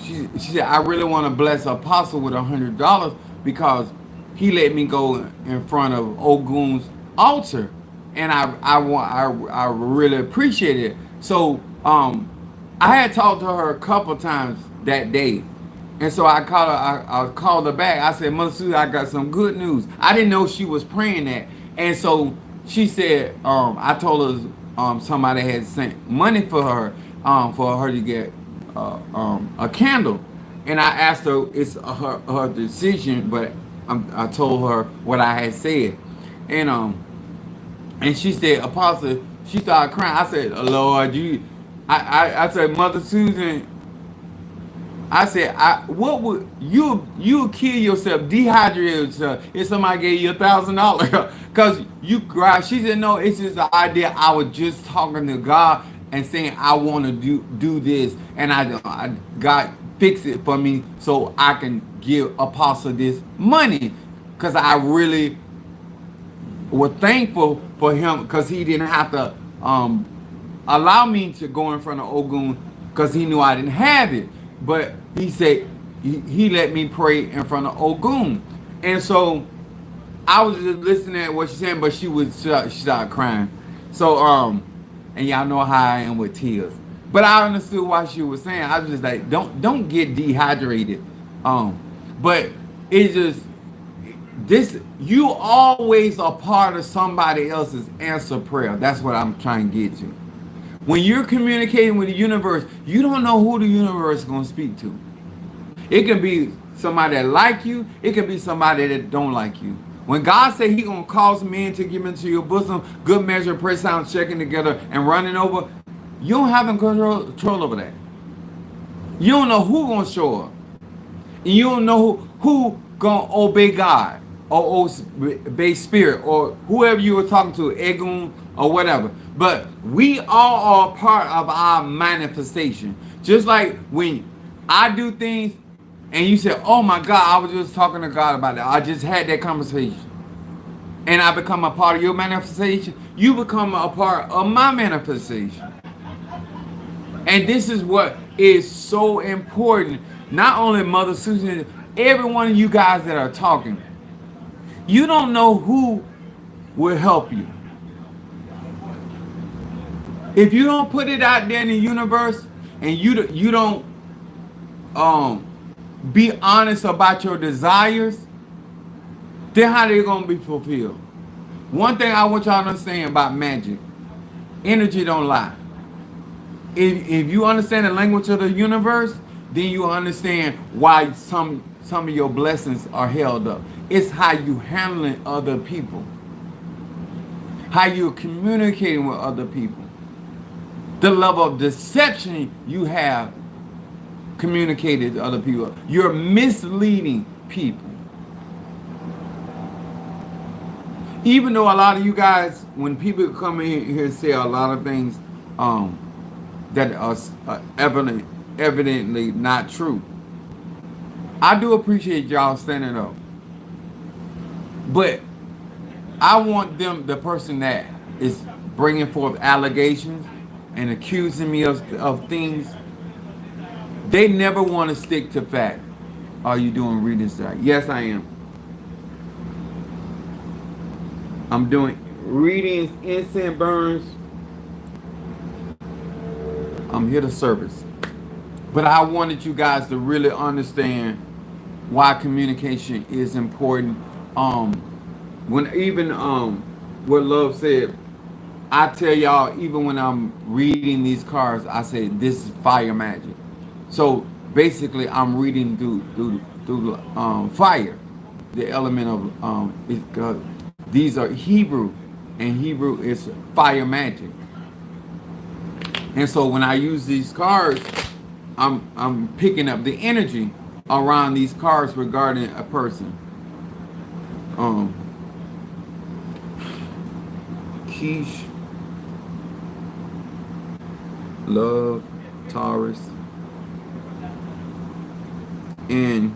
she said, I really want to bless Apostle with $100 because he let me go in front of Ogun's altar, and I really appreciate it. So I had talked to her a couple times that day, and so I called her. I called her back. I said, Mother Susan, I got some good news. I didn't know she was praying that, and so she said, I told her somebody had sent money for her to get a candle, and I asked her, it's her decision, but I told her what I had said, and she said, Apostle, she started crying. I said, Lord, I said, Mother Susan, I said, what would you kill yourself, dehydrate yourself if somebody gave you $1,000 because you cry? She said, no, it's just the idea. I was just talking to God and saying I want to do this, and I God fix it for me so I can give Apostle this money because I really was thankful for him because he didn't have to allow me to go in front of Ogun because he knew I didn't have it. But he said he let me pray in front of Ogun, and so I was just listening at what she's saying, but she started crying. So and y'all know how I am with tears. But I understood why she was saying. I was just like, don't get dehydrated. But it's just this. You always a part of somebody else's answer prayer. That's what I'm trying to get to. When you're communicating with the universe, you don't know who the universe is going to speak to. It can be somebody that like you. It can be somebody that don't like you. When God said he going to cause men to give into your bosom, good measure, press down, checking together, and running over, you don't have no control over that. You don't know who going to show up. And you don't know who going to obey God or obey spirit or whoever you were talking to, Egun or whatever. But we all are part of our manifestation. Just like when I do things and you say, oh my God, I was just talking to God about that. I just had that conversation. And I become a part of your manifestation. You become a part of my manifestation. And this is what is so important. Not only Mother Susan, every one of you guys that are talking. You don't know who will help you. If you don't put it out there in the universe and you don't be honest about your desires, then how they gonna be fulfilled? One thing I want y'all to understand about magic, energy don't lie. If you understand the language of the universe, then you understand why some of your blessings are held up. It's how you handling other people, how you're communicating with other people, the level of deception you have communicated to other people. You're misleading people. Even though a lot of you guys, when people come in here and say a lot of things that are evidently not true, I do appreciate y'all standing up. But I want the person that is bringing forth allegations and accusing me of things, they never want to stick to fact. Are you doing readings tonight? Yes, I am. I'm doing readings, incense burns. I'm here to service. But I wanted you guys to really understand why communication is important. When even what Love said, I tell y'all, even when I'm reading these cards, I say this is fire magic. So basically, I'm reading through fire, the element of these are Hebrew, and Hebrew is fire magic. And so when I use these cards, I'm picking up the energy around these cards regarding a person. Quiche, Love, Taurus, and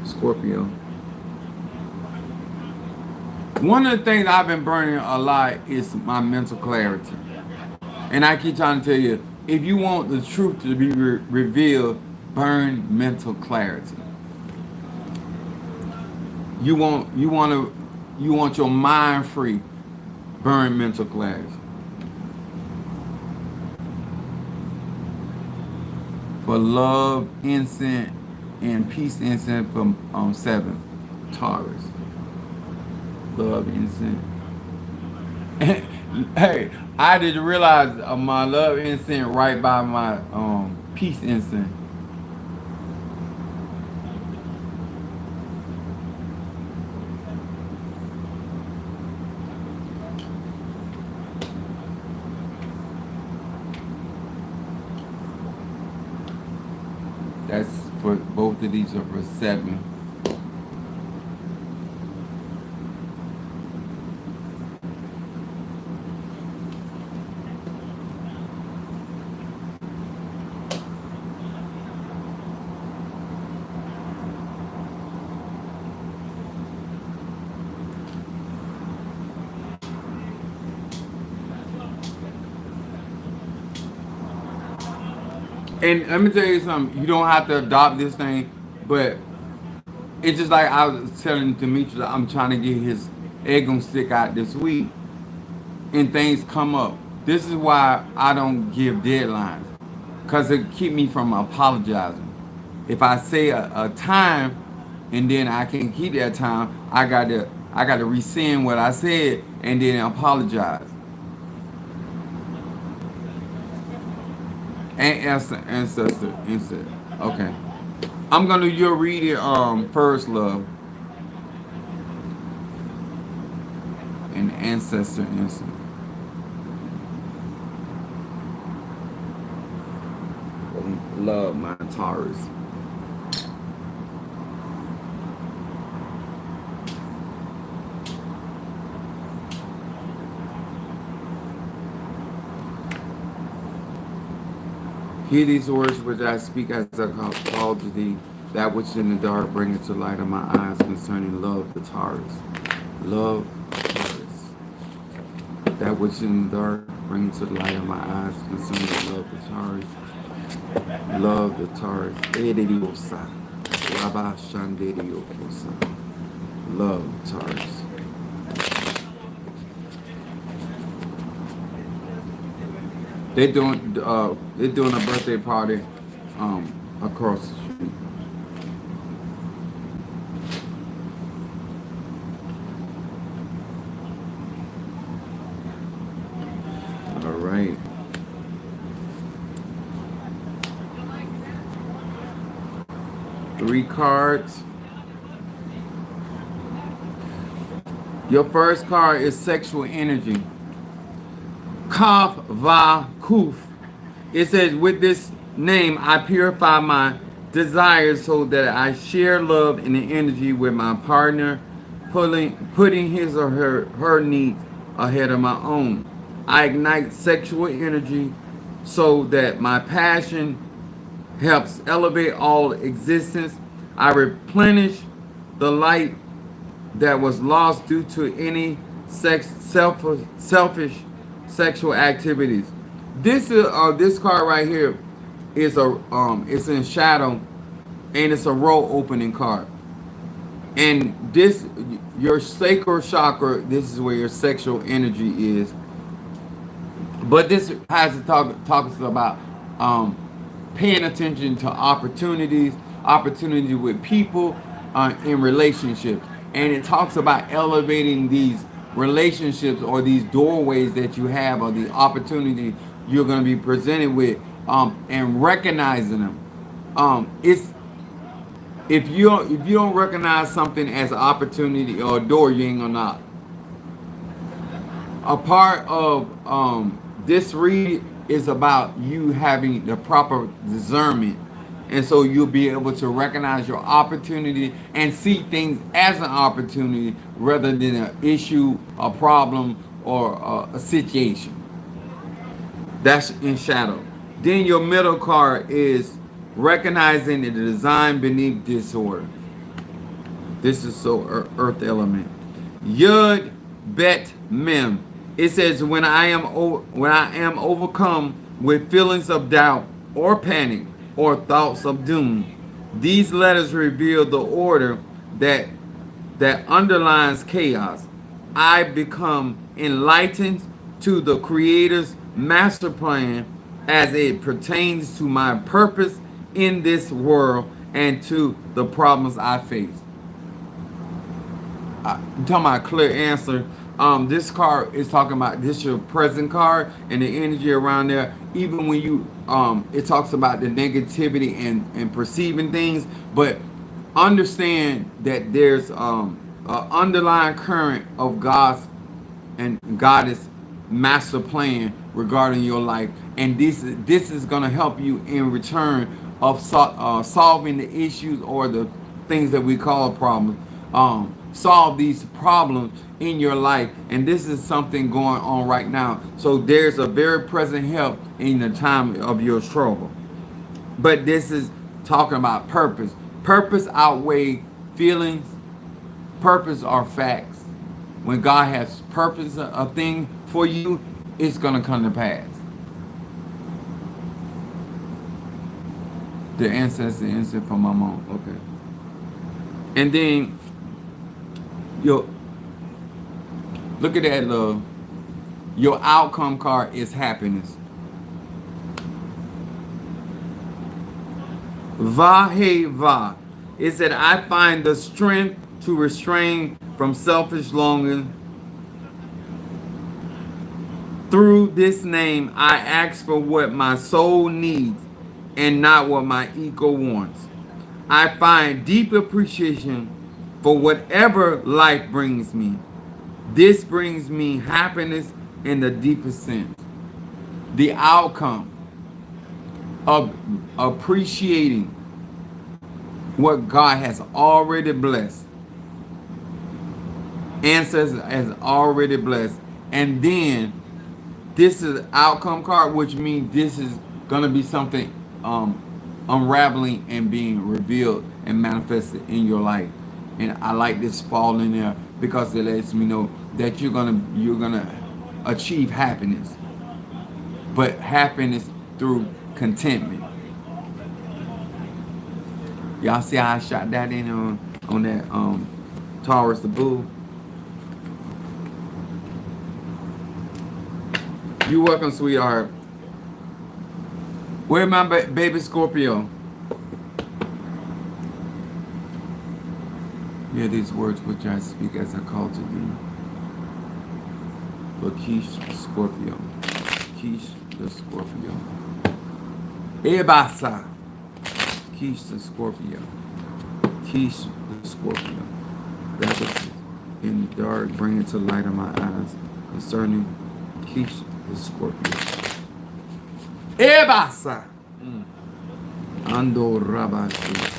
Scorpio. One of the things I've been burning a lot is my mental clarity. And I keep trying to tell you, if you want the truth to be revealed, burn mental clarity. You want your mind free. Burn mental glass. For love incense and peace incense from 7 Taurus. Love incense. Hey, I didn't realize my love incense right by my peace incense. That's for both of these are for 7. And let me tell you something. You don't have to adopt this thing, but it's just like I was telling Demetrius, I'm trying to get his egg gonna stick out this week, and things come up. This is why I don't give deadlines, cause it keep me from apologizing. If I say a time, and then I can't keep that time, I gotta rescind what I said and then apologize. And ancestor. Okay. I'm gonna you read it first, love, and ancestor. Love my Taurus. Hear these words which I speak as I call to thee, that which in the dark bring it to light of my eyes concerning love the Taurus. Love Taurus. That which in the dark bring it to the light of my eyes concerning love the Taurus. Love the Taurus. Edidiosa. Rabba Shandidiosa. Love the Taurus. They're doing a birthday party across the street. All right. 3 cards. Your first card is sexual energy. Kaf Va Kuf. It says, with this name, I purify my desires so that I share love and the energy with my partner, putting his or her needs ahead of my own. I ignite sexual energy so that my passion helps elevate all existence. I replenish the light that was lost due to any selfish sexual activities. This card right here is it's in shadow, and it's a roll opening card. And this your sacral chakra, this is where your sexual energy is. But this has to talks about paying attention to opportunity with people in relationships, and it talks about elevating these relationships or these doorways that you have or the opportunity you're going to be presented with, and recognizing them. It's if you don't recognize something as an opportunity or a door, you ain't gonna knock. A part of this read is about you having the proper discernment, and so you'll be able to recognize your opportunity and see things as an opportunity rather than an issue, a problem, or a situation. That's in shadow. Then your middle card is recognizing the design beneath disorder. This is so earth element. Yud Bet Mem. It says, when I am overcome with feelings of doubt or panic or thoughts of doom, these letters reveal the order that that underlies chaos. I become enlightened to the Creator's master plan as it pertains to my purpose in this world and to the problems I face. I'm talking about a clear answer. This card is talking about this your present card and the energy around there. Even when you it talks about the negativity and perceiving things, but understand that there's an underlying current of God's and God's master plan regarding your life, and this is gonna help you in return of solving the issues or the things that we call problems. Solve these problems in your life, and this is something going on right now. So there's a very present help in the time of your struggle. But this is talking about purpose. Purpose outweigh feelings. Purpose are facts. When God has purpose a thing for you, it's gonna come to pass. The answer from my mom. Okay. And then yo, look at that, love. Your outcome card is happiness. Va. It said, I find the strength to restrain from selfish longing. Through this name, I ask for what my soul needs and not what my ego wants. I find deep appreciation for whatever life brings me. This brings me happiness in the deepest sense. The outcome of appreciating what God has already blessed. Ancestors has already blessed. And then this is outcome card, which means this is going to be something unraveling and being revealed and manifested in your life. And I like this fall in there because it lets me know that you're gonna achieve happiness, but happiness through contentment. Y'all see how I shot that in on that Taurus the Bull? You're welcome, sweetheart. Where my baby Scorpio? Hear these words which I speak as I call to thee. For Keish Scorpio. Keish the Scorpio. Ebasa. Keish the Scorpio. Keish the Scorpio. That was in the dark, bring it to light of my eyes concerning Keish the Scorpio. Ebasa. Ando Rabashi.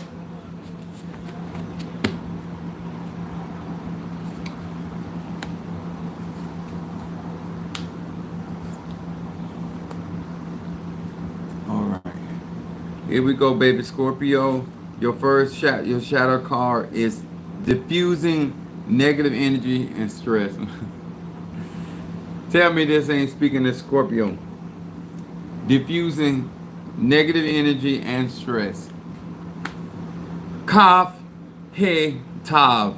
Here we go, baby Scorpio. Your first your shadow card is diffusing negative energy and stress. Tell me this ain't speaking to Scorpio. Diffusing negative energy and stress. Kaf He Tav.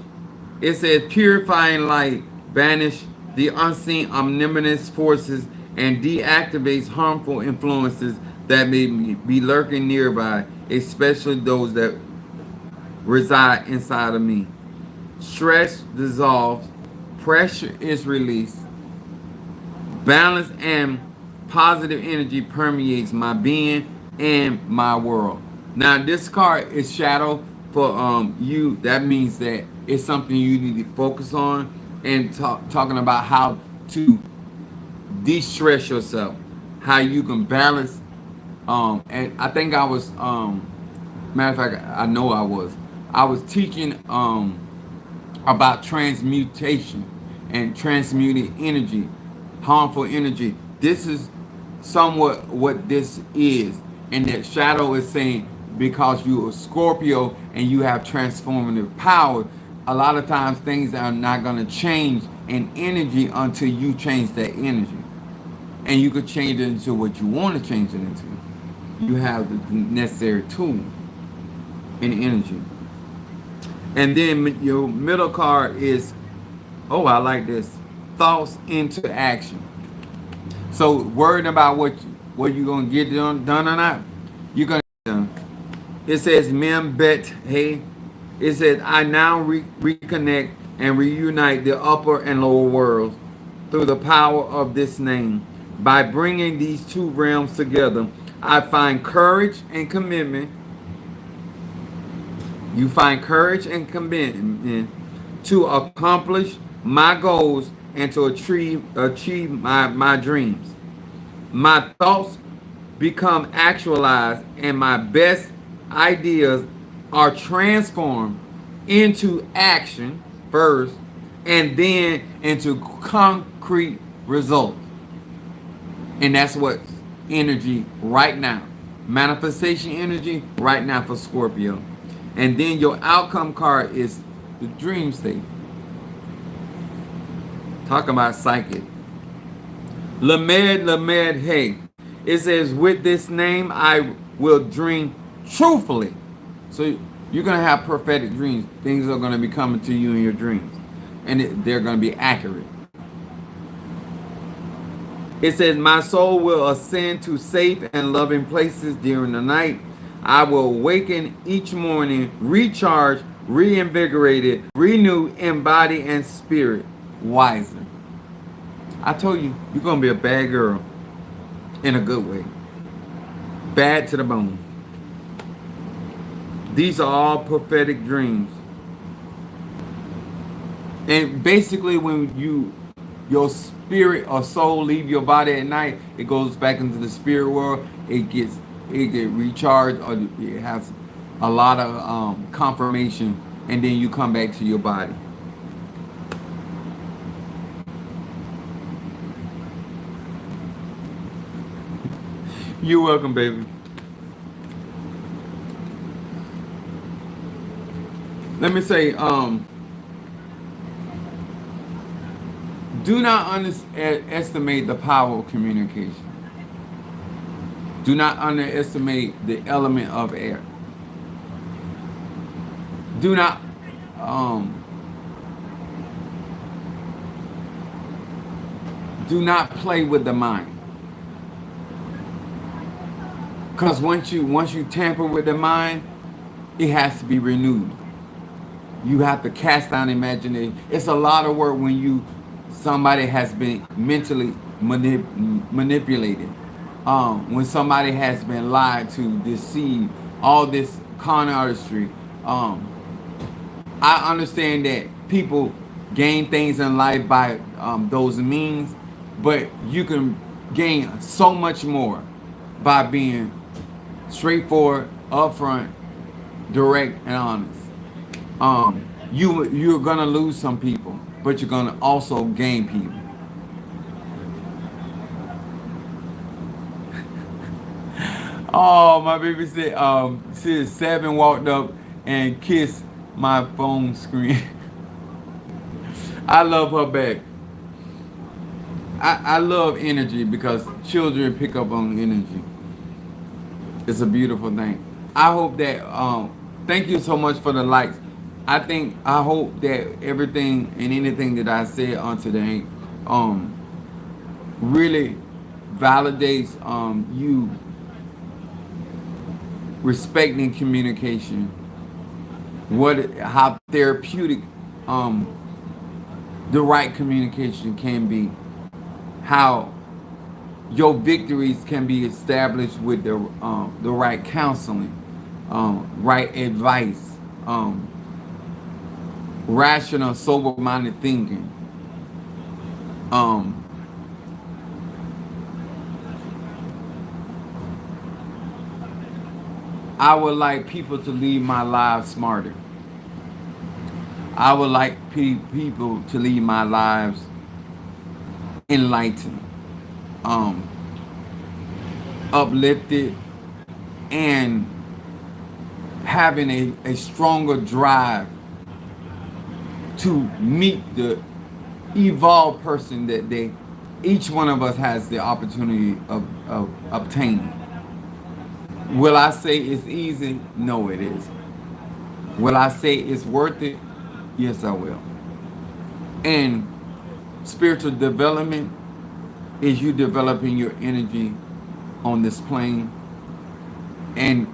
It says purifying light, banish the unseen omnipotent forces and deactivates harmful influences that may be lurking nearby, especially those that reside inside of me. Stress dissolves, pressure is released, balance and positive energy permeates my being and my world. Now this card is shadow for you. That means that it's something you need to focus on and talking about how to de-stress yourself, how you can balance. And I think I was, matter of fact, I know I was teaching about transmutation and transmuting energy, harmful energy. This is somewhat what this is. And that shadow is saying because you're a Scorpio and you have transformative power, a lot of times things are not going to change in energy until you change that energy. And you could change it into what you want to change it into. You have the necessary tool in energy. And then your middle card is, oh, I like this, thoughts into action. So worrying about what you're gonna get done or not, you're gonna get done. It says Mem Bet Hey. It says I now reconnect and reunite the upper and lower worlds through the power of this name. By bringing these two realms together, I find courage and commitment. You find courage and commitment to accomplish my goals and to achieve my dreams. My thoughts become actualized and my best ideas are transformed into action first and then into concrete results. And that's what's energy right now. Manifestation energy right now for Scorpio. And then your outcome card is the dream state. Talking about psychic. Lamed, hey. It says, with this name, I will dream truthfully. So you're going to have prophetic dreams. Things are going to be coming to you in your dreams. And they're going to be accurate. It says, my soul will ascend to safe and loving places during the night. I will awaken each morning, recharged, reinvigorated, renewed in body and spirit, wiser. I told you, you're going to be a bad girl in a good way. Bad to the bone. These are all prophetic dreams. And basically when your spirit or soul leave your body at night, it goes back into the spirit world. It gets recharged, or it has a lot of confirmation, and then you come back to your body. You're welcome, baby. Let me say, do not underestimate the power of communication. Do not underestimate the element of air. Do not play with the mind. Because once you tamper with the mind, it has to be renewed. You have to cast down imagination. It's a lot of work when somebody has been mentally manipulated. When somebody has been lied to, deceived, all this con artistry. I understand that people gain things in life by those means, but you can gain so much more by being straightforward, upfront, direct, and honest. You're gonna lose some people, but you're gonna also gain people. Oh, my baby said 7 walked up and kissed my phone screen. I love her back. I love energy because children pick up on energy. It's a beautiful thing. I hope that thank you so much for the likes. I hope that everything and anything that I said on today really validates you respecting communication, how therapeutic the right communication can be, how your victories can be established with the right counseling, right advice, rational, sober-minded thinking. I would like people to lead my lives smarter. I would like people to lead my lives enlightened, uplifted, and having a stronger drive to meet the evolved person that each one of us has the opportunity of obtaining. Will I say it's easy? No, it isn't. Will I say it's worth it? Yes, I will. And spiritual development is you developing your energy on this plane and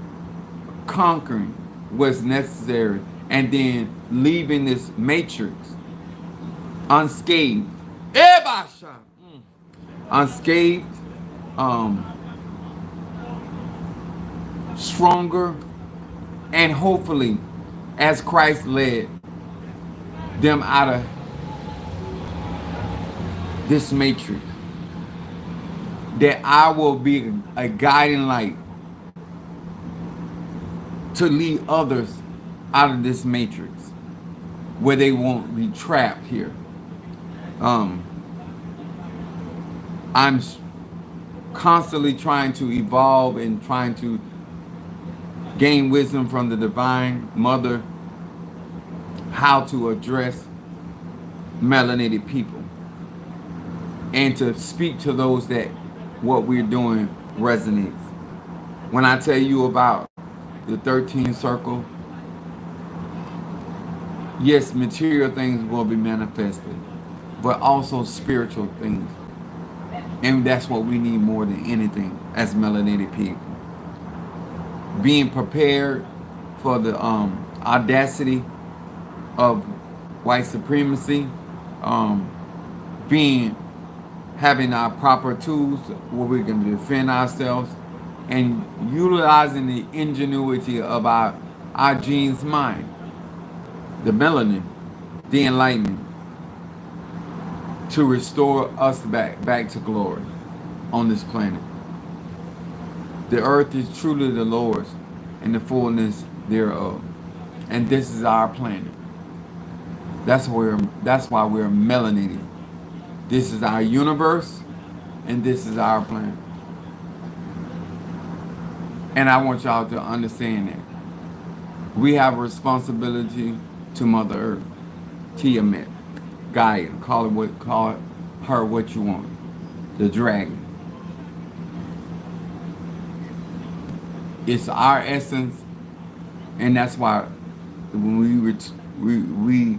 conquering what's necessary and then leaving this matrix unscathed. Ebasha! Unscathed, um, stronger, and hopefully, as Christ led them out of this matrix, that I will be a guiding light to lead others out of this matrix where they won't be trapped here. Um, I'm constantly trying to evolve and trying to gain wisdom from the divine mother how to address melanated people and to speak to those that what we're doing resonates. When I tell you about the 13th circle, yes, material things will be manifested, but also spiritual things. And that's what we need more than anything as melanated people. Being prepared for the audacity of white supremacy, um, being having our proper tools where we can defend ourselves, and utilizing the ingenuity of our genes mind, the melanin, the enlightenment, to restore us back to glory on this planet. The earth is truly the Lord's and the fullness thereof. And this is our planet. That's why we're melanated. This is our universe and this is our planet. And I want y'all to understand that. We have a responsibility to Mother Earth, Tiamat, Gaia, call her what you want. The dragon. It's our essence, and that's why when we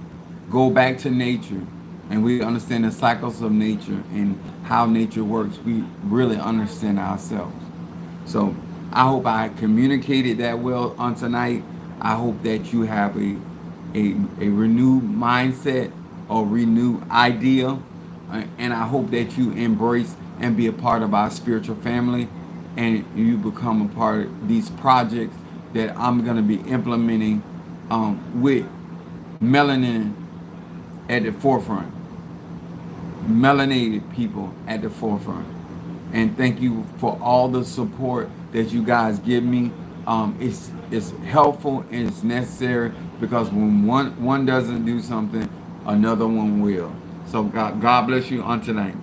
go back to nature and we understand the cycles of nature and how nature works, we really understand ourselves. So I hope I communicated that well on tonight. I hope that you have a renewed mindset or renewed idea, and I hope that you embrace and be a part of our spiritual family, and you become a part of these projects that I'm going to be implementing with melanin at the forefront, melanated people at the forefront. And thank you for all the support that you guys give me. It's helpful and it's necessary, because when one doesn't do something, another one will. So God bless you on tonight.